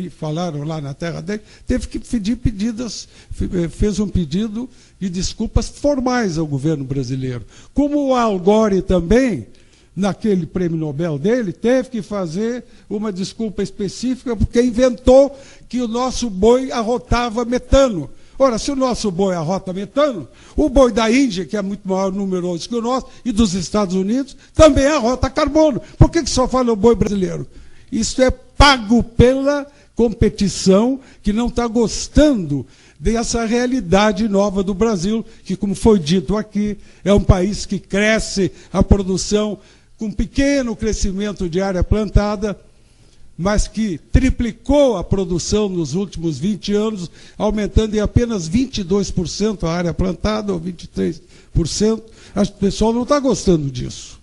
falaram lá na terra dele, teve que pedir fez um pedido de desculpas formais ao governo brasileiro. Como o Al Gore também, naquele prêmio Nobel dele, teve que fazer uma desculpa específica porque inventou que o nosso boi arrotava metano. Ora, se o nosso boi arrota metano, o boi da Índia, que é muito maior numeroso que o nosso, e dos Estados Unidos, também arrota carbono. Por que só fala o boi brasileiro? Isso é pago pela competição que não está gostando dessa realidade nova do Brasil, que, como foi dito aqui, é um país que cresce a produção com pequeno crescimento de área plantada, mas que triplicou a produção nos últimos 20 anos, aumentando em apenas 22% a área plantada, ou 23%. O pessoal não está gostando disso.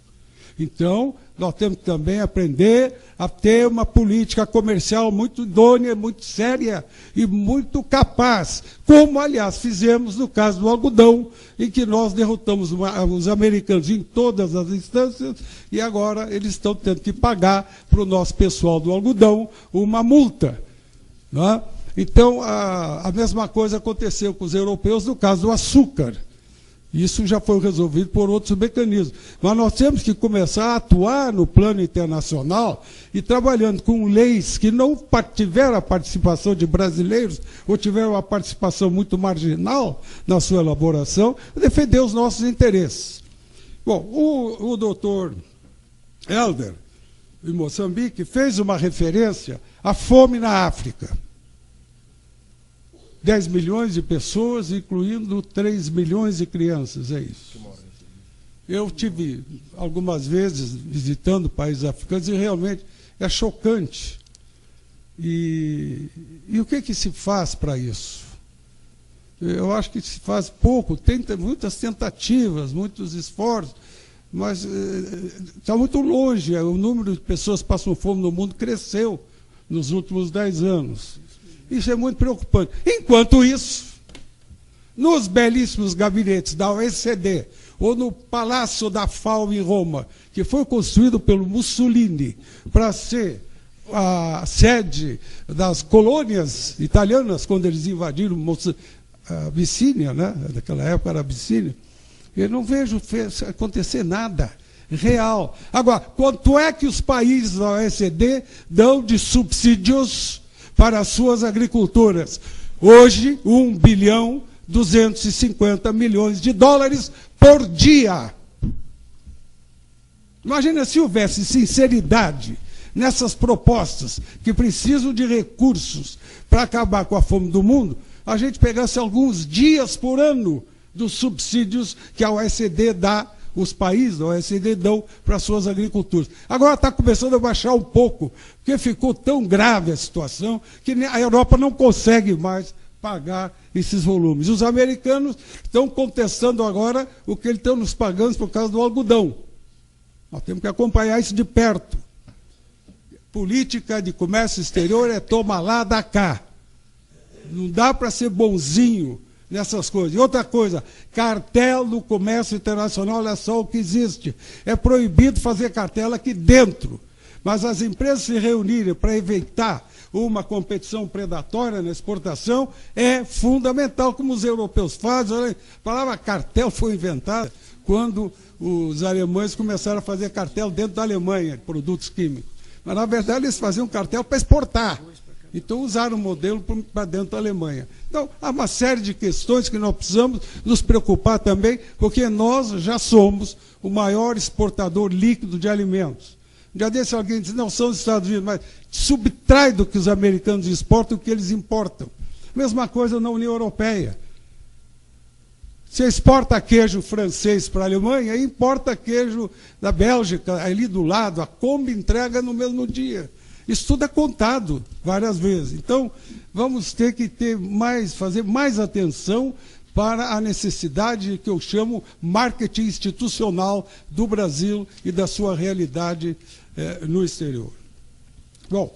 Então, nós temos que também aprender a ter uma política comercial muito idônea, muito séria e muito capaz, como, aliás, fizemos no caso do algodão, em que nós derrotamos os americanos em todas as instâncias e agora eles estão tendo que pagar para o nosso pessoal do algodão uma multa. Não é? Então, a mesma coisa aconteceu com os europeus no caso do açúcar. Isso já foi resolvido por outros mecanismos. Mas nós temos que começar a atuar no plano internacional e trabalhando com leis que não tiveram a participação de brasileiros ou tiveram uma participação muito marginal na sua elaboração, defender os nossos interesses. Bom, o doutor Helder, em Moçambique, fez uma referência à fome na África. 10 milhões de pessoas, incluindo 3 milhões de crianças, é isso. Eu tive algumas vezes visitando países africanos e realmente é chocante. E o que se faz para isso? Eu acho que se faz pouco, tem muitas tentativas, muitos esforços, mas está muito longe. O número de pessoas que passam fome no mundo cresceu nos últimos 10 anos. Isso é muito preocupante. Enquanto isso, nos belíssimos gabinetes da OECD, ou no Palácio da FAO em Roma, que foi construído pelo Mussolini para ser a sede das colônias italianas, quando eles invadiram a Abissínia, né? Naquela época era Abissínia, eu não vejo acontecer nada real. Agora, quanto é que os países da OECD dão de subsídios para as suas agriculturas? Hoje, 1 bilhão 250 milhões de dólares por dia. Imagina se houvesse sinceridade nessas propostas que precisam de recursos para acabar com a fome do mundo, a gente pegasse alguns dias por ano dos subsídios que a OECD dá, os países da OECD dão para as suas agriculturas. Agora está começando a baixar um pouco, porque ficou tão grave a situação que a Europa não consegue mais pagar esses volumes. Os americanos estão contestando agora o que eles estão nos pagando por causa do algodão. Nós temos que acompanhar isso de perto. Política de comércio exterior é toma lá, dá cá. Não dá para ser bonzinho nessas coisas. E outra coisa, cartel no comércio internacional, olha só o que existe. É proibido fazer cartel aqui dentro. Mas as empresas se reunirem para evitar uma competição predatória na exportação é fundamental, como os europeus fazem. A palavra cartel foi inventada quando os alemães começaram a fazer cartel dentro da Alemanha, de produtos químicos. Mas, na verdade, eles faziam cartel para exportar. Então, usaram o modelo para dentro da Alemanha. Então, há uma série de questões que nós precisamos nos preocupar também, porque nós já somos o maior exportador líquido de alimentos. Um dia desse alguém diz, não, são os Estados Unidos, mas subtrai do que os americanos exportam o que eles importam. Mesma coisa na União Europeia. Você exporta queijo francês para a Alemanha e importa queijo da Bélgica, ali do lado, a Kombi entrega no mesmo dia. Isso tudo é contado várias vezes. Então, vamos ter que fazer mais atenção para a necessidade que eu chamo marketing institucional do Brasil e da sua realidade no exterior. Bom,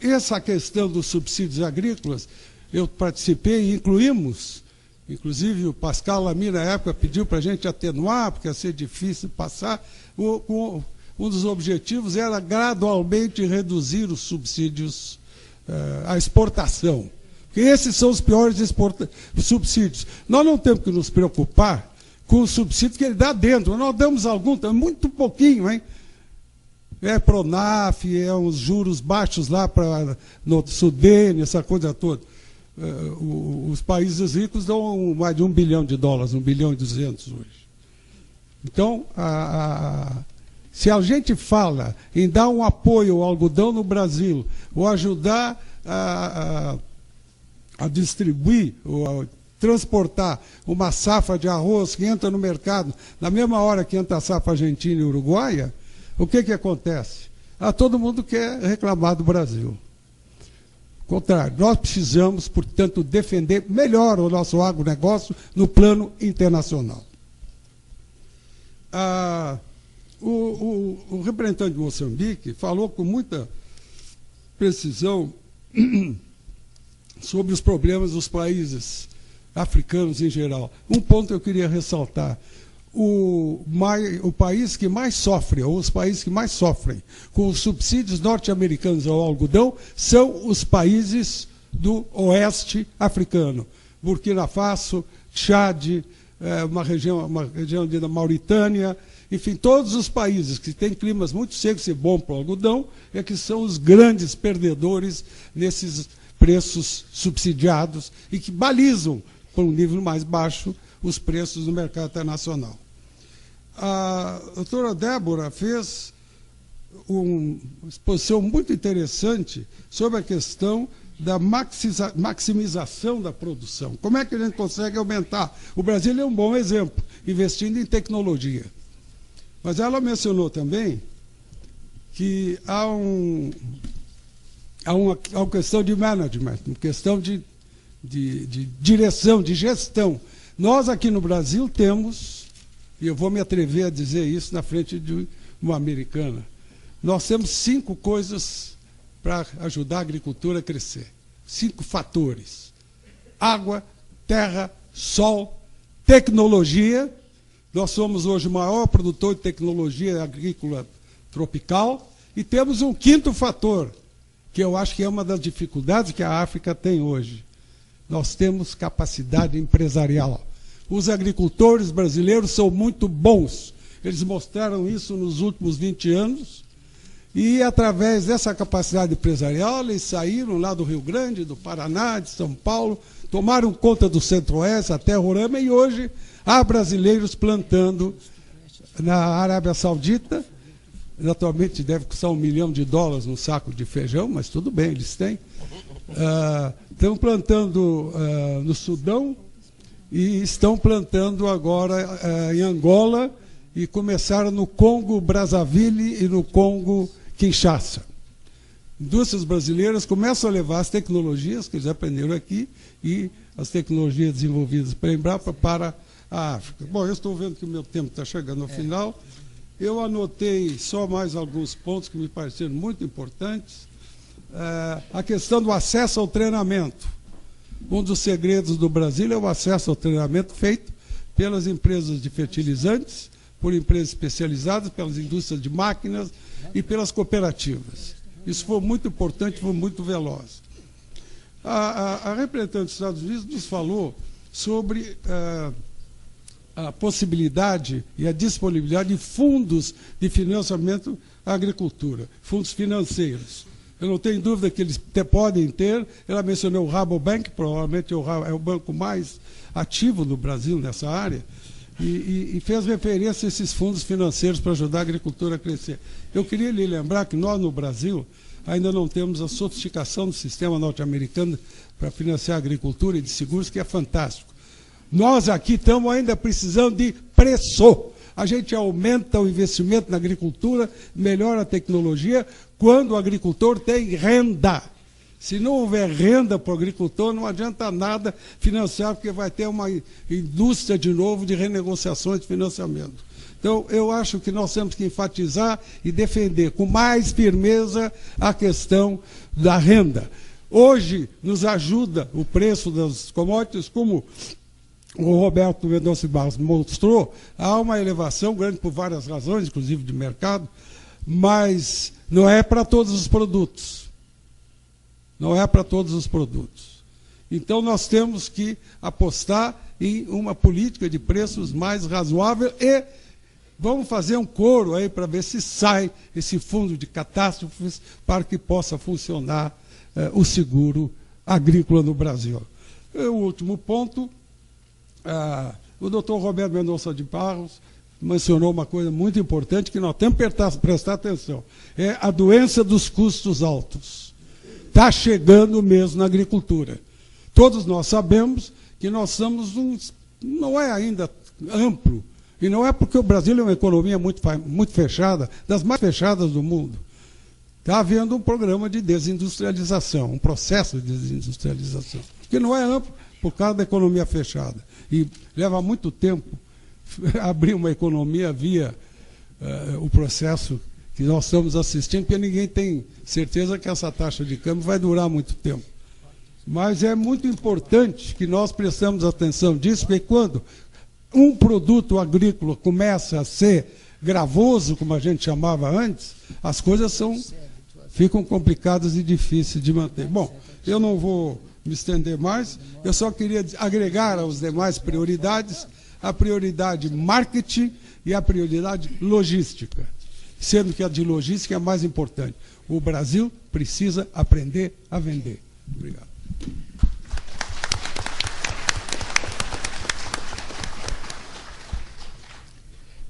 essa questão dos subsídios agrícolas, eu participei e incluímos, inclusive o Pascal Lamy, na época, pediu para a gente atenuar, porque ia ser difícil passar. Um dos objetivos era gradualmente reduzir os subsídios à exportação. Porque esses são os piores subsídios. Nós não temos que nos preocupar com o subsídio que ele dá dentro. Nós damos algum, muito pouquinho, hein? É Pronaf, é uns juros baixos lá no Sudene, essa coisa toda. Os países ricos dão mais de $1 bilhão, $1 bilhão e 200 hoje. Então, se a gente fala em dar um apoio ao algodão no Brasil, ou ajudar a distribuir, ou a transportar uma safra de arroz que entra no mercado na mesma hora que entra a safra argentina e uruguaia, o que acontece? Todo mundo quer reclamar do Brasil. Ao contrário, nós precisamos, portanto, defender melhor o nosso agronegócio no plano internacional. O representante de Moçambique falou com muita precisão sobre os problemas dos países africanos em geral. Um ponto eu queria ressaltar. O país que mais sofre, ou os países que mais sofrem com os subsídios norte-americanos ao algodão são os países do oeste africano. Burkina Faso, Tchad, uma região da Mauritânia, enfim, todos os países que têm climas muito secos e bons para o algodão é que são os grandes perdedores nesses preços subsidiados e que balizam, por um nível mais baixo, os preços no mercado internacional. A doutora Débora fez uma exposição muito interessante sobre a questão da maximização da produção. Como é que a gente consegue aumentar? O Brasil é um bom exemplo, investindo em tecnologia. Mas ela mencionou também que há uma questão de management, uma questão de direção, de gestão. Nós aqui no Brasil temos, e eu vou me atrever a dizer isso na frente de uma americana, nós temos 5 coisas para ajudar a agricultura a crescer. 5 fatores: água, terra, sol, tecnologia. Nós somos hoje o maior produtor de tecnologia agrícola tropical. E temos um 5º fator, que eu acho que é uma das dificuldades que a África tem hoje. Nós temos capacidade empresarial. Os agricultores brasileiros são muito bons. Eles mostraram isso nos últimos 20 anos. E, através dessa capacidade empresarial, eles saíram lá do Rio Grande, do Paraná, de São Paulo, tomaram conta do Centro-Oeste, até Roraima, e hoje há brasileiros plantando na Arábia Saudita. Atualmente deve custar $1 milhão no saco de feijão, mas tudo bem, eles têm. Estão plantando no Sudão e estão plantando agora em Angola e começaram no Congo Brazzaville e no Congo Kinshasa. Indústrias brasileiras começam a levar as tecnologias que eles aprenderam aqui e as tecnologias desenvolvidas para a Embrapa para a África. Bom, eu estou vendo que o meu tempo está chegando ao final. Eu anotei só mais alguns pontos que me pareceram muito importantes. A questão do acesso ao treinamento. um dos segredos do Brasil é o acesso ao treinamento feito pelas empresas de fertilizantes, por empresas especializadas, pelas indústrias de máquinas e pelas cooperativas. Isso foi muito importante, foi muito veloz. A representante dos Estados Unidos nos falou sobre a possibilidade e a disponibilidade de fundos de financiamento à agricultura, fundos financeiros. Eu não tenho dúvida que eles podem ter. Ela mencionou o Rabobank, provavelmente é o banco mais ativo no Brasil nessa área, e fez referência a esses fundos financeiros para ajudar a agricultura a crescer. Eu queria lhe lembrar que nós, no Brasil, ainda não temos a sofisticação do sistema norte-americano para financiar a agricultura e de seguros, que é fantástico. Nós aqui estamos ainda precisando de preço. A gente aumenta o investimento na agricultura, melhora a tecnologia, quando o agricultor tem renda. Se não houver renda para o agricultor, não adianta nada financiar, porque vai ter uma indústria de novo de renegociações de financiamento. Então, eu acho que nós temos que enfatizar e defender com mais firmeza a questão da renda. Hoje, nos ajuda o preço das commodities, como o Roberto Mendonça de Barros mostrou, há uma elevação grande por várias razões, inclusive de mercado, mas não é para todos os produtos. Não é para todos os produtos. Então, nós temos que apostar em uma política de preços mais razoável e vamos fazer um coro aí para ver se sai esse fundo de catástrofes para que possa funcionar o seguro agrícola no Brasil. E o último ponto, o doutor Roberto Mendonça de Barros mencionou uma coisa muito importante que nós temos que prestar atenção. É a doença dos custos altos. Está chegando mesmo na agricultura. Todos nós sabemos que nós somos não é ainda amplo, e não é porque o Brasil é uma economia muito fechada, das mais fechadas do mundo. Está havendo um programa de desindustrialização, um processo de desindustrialização, que não é amplo por causa da economia fechada. E leva muito tempo abrir uma economia via o processo que nós estamos assistindo, porque ninguém tem certeza que essa taxa de câmbio vai durar muito tempo. Mas é muito importante que nós prestemos atenção disso, porque quando um produto agrícola começa a ser gravoso, como a gente chamava antes, as coisas ficam complicadas e difíceis de manter. Bom, eu não vou me estender mais, eu só queria agregar aos demais prioridades a prioridade marketing e a prioridade logística, sendo que a de logística é a mais importante. O Brasil precisa aprender a vender. Obrigado.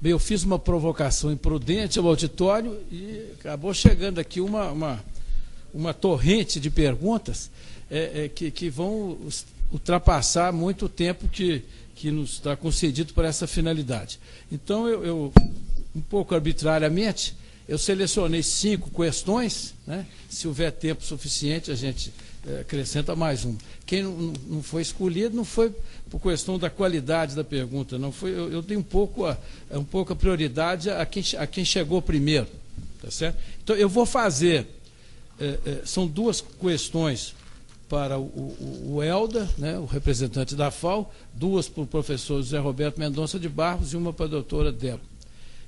Bem, eu fiz uma provocação imprudente ao auditório e acabou chegando aqui uma torrente de perguntas que vão ultrapassar muito o tempo que nos está concedido para essa finalidade. Então, eu um pouco arbitrariamente, eu selecionei 5 questões, né? Se houver tempo suficiente, a gente acrescenta mais uma. Quem não foi escolhido não foi por questão da qualidade da pergunta, não foi. Eu dei um pouco a prioridade a quem chegou primeiro, tá certo? Então, eu vou fazer, são 2 questões para o Helder, né, o representante da FAO, 2 para o professor José Roberto Mendonça de Barros e uma para a doutora Débora.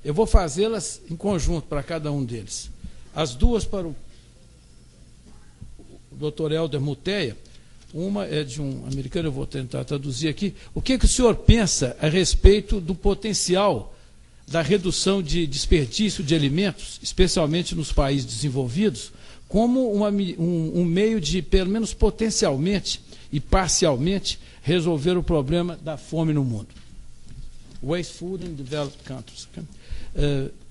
Eu vou fazê-las em conjunto para cada um deles. As 2 para o Dr. Helder Muteia, uma é de um americano, eu vou tentar traduzir aqui. O que o senhor pensa a respeito do potencial da redução de desperdício de alimentos, especialmente nos países desenvolvidos, como um meio de, pelo menos potencialmente e parcialmente, resolver o problema da fome no mundo? Waste Food in Developed Countries.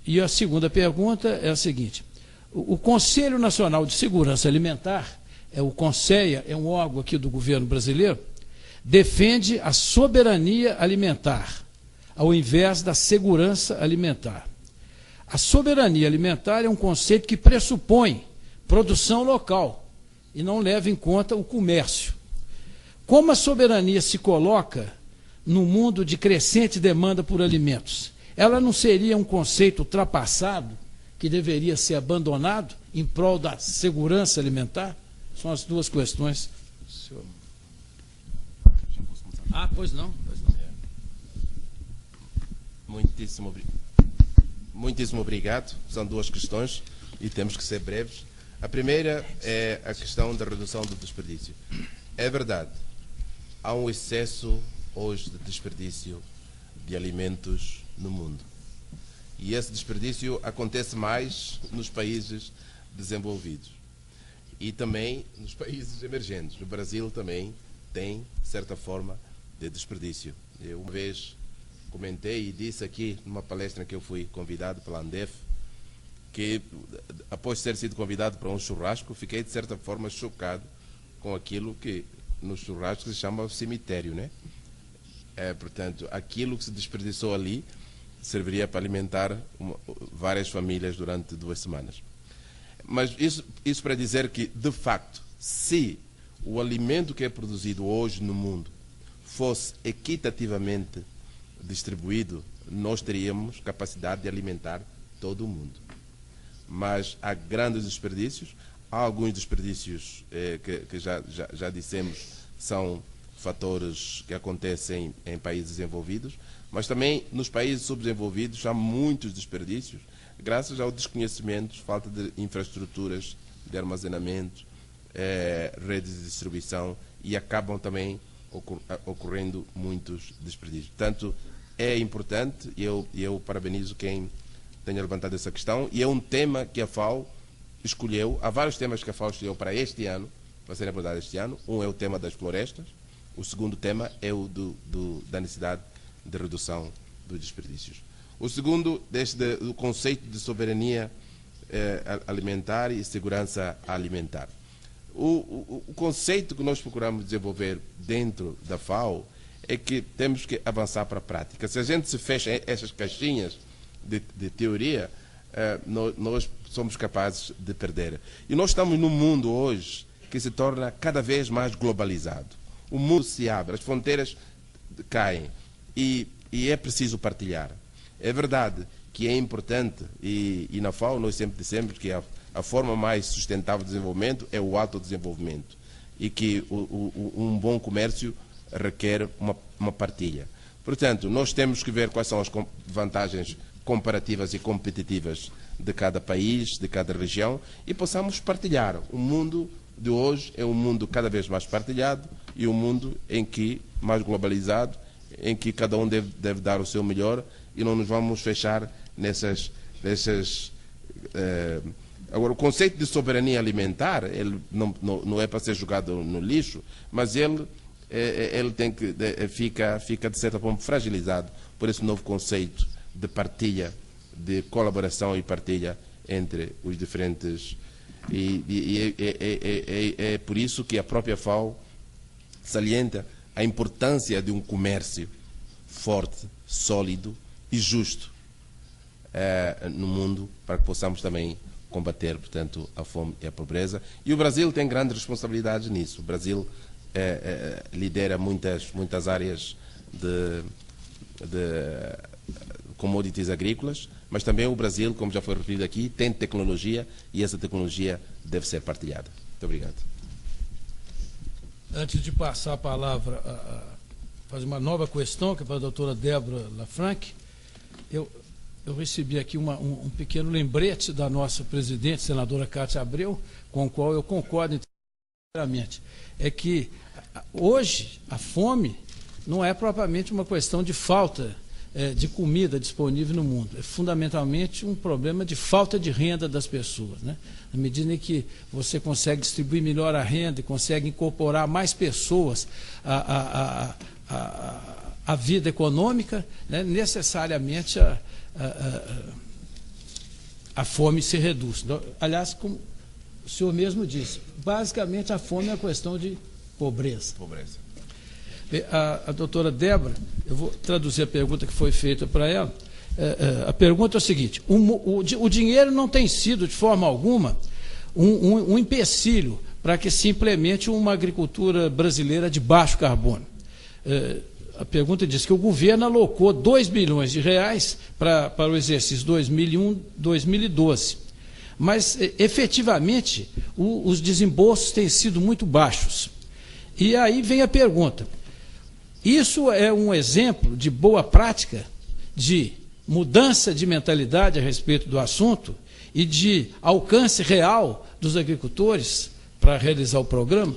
E a segunda pergunta é a seguinte: o Conselho Nacional de Segurança Alimentar, o CONSEA, é um órgão aqui do governo brasileiro, defende a soberania alimentar, ao invés da segurança alimentar. A soberania alimentar é um conceito que pressupõe produção local e não leva em conta o comércio. Como a soberania se coloca no mundo de crescente demanda por alimentos? Ela não seria um conceito ultrapassado que deveria ser abandonado em prol da segurança alimentar? São as 2 questões. Senhor. Ah, pois não, pois não. Muitíssimo obrigado. São duas questões e temos que ser breves. A primeira é a questão da redução do desperdício. É verdade, há um excesso hoje de desperdício de alimentos no mundo. E esse desperdício acontece mais nos países desenvolvidos e também nos países emergentes. No Brasil também tem certa forma de desperdício. Eu uma vez comentei e disse aqui numa palestra que eu fui convidado pela Andef que após ter sido convidado para um churrasco fiquei de certa forma chocado com aquilo que no churrasco se chama cemitério, né? Portanto, aquilo que se desperdiçou ali serviria para alimentar várias famílias durante 2 semanas. Mas isso para dizer que, de facto, se o alimento que é produzido hoje no mundo fosse equitativamente distribuído, nós teríamos capacidade de alimentar todo o mundo. Mas há grandes desperdícios, há alguns desperdícios que já dissemos são fatores que acontecem em países desenvolvidos, mas também nos países subdesenvolvidos há muitos desperdícios, graças ao desconhecimento, falta de infraestruturas de armazenamento, redes de distribuição, e acabam também ocorrendo muitos desperdícios. Portanto, é importante, e eu parabenizo quem tenha levantado essa questão, e é um tema que a FAO escolheu. Há vários temas que a FAO escolheu para este ano, para serem abordados este ano. Um é o tema das florestas, o segundo tema é o da necessidade de redução dos desperdícios. O segundo, o conceito de soberania alimentar e segurança alimentar. O conceito que nós procuramos desenvolver dentro da FAO é que temos que avançar para a prática. Se a gente se fecha em essas caixinhas de teoria, nós somos capazes de perder. E nós estamos num mundo hoje que se torna cada vez mais globalizado. O mundo se abre, as fronteiras caem e é preciso partilhar. É verdade que é importante, e na FAO nós sempre dissemos que a forma mais sustentável de desenvolvimento é o autodesenvolvimento e que um bom comércio requer uma partilha. Portanto, nós temos que ver quais são as vantagens comparativas e competitivas de cada país, de cada região, e possamos partilhar. O mundo de hoje é um mundo cada vez mais partilhado e um mundo em que mais globalizado, em que cada um deve dar o seu melhor, e não nos vamos fechar nessas agora, o conceito de soberania alimentar, ele não é para ser jogado no lixo, mas ele tem que fica de certa forma fragilizado por esse novo conceito de partilha, de colaboração e partilha entre os diferentes. E é por isso que a própria FAO salienta a importância de um comércio forte, sólido e justo no mundo, para que possamos também combater, portanto, a fome e a pobreza. E o Brasil tem grandes responsabilidades nisso. O Brasil lidera muitas áreas de commodities agrícolas, mas também o Brasil, como já foi referido aqui, tem tecnologia e essa tecnologia deve ser partilhada. Muito obrigado. Antes de passar a palavra, fazer uma nova questão, que é para a doutora Débora Lafranc, eu recebi aqui um pequeno lembrete da nossa presidente, senadora Cátia Abreu, com o qual eu concordo inteiramente. É que hoje a fome não é propriamente uma questão de falta de comida disponível no mundo. É fundamentalmente um problema de falta de renda das pessoas, né? Na medida em que você consegue distribuir melhor a renda e consegue incorporar mais pessoas à vida econômica, né, necessariamente a fome se reduz. Aliás, como o senhor mesmo disse, basicamente a fome é uma questão de pobreza. A doutora Débora, eu vou traduzir a pergunta que foi feita para ela. A pergunta é o seguinte: o dinheiro não tem sido, de forma alguma, um empecilho para que se implemente uma agricultura brasileira de baixo carbono. A pergunta diz que o governo alocou 2 bilhões de reais para o exercício 2001-2012, mas efetivamente os desembolsos têm sido muito baixos. E aí vem a pergunta: Isso é um exemplo de boa prática, de mudança de mentalidade a respeito do assunto e de alcance real dos agricultores para realizar o programa?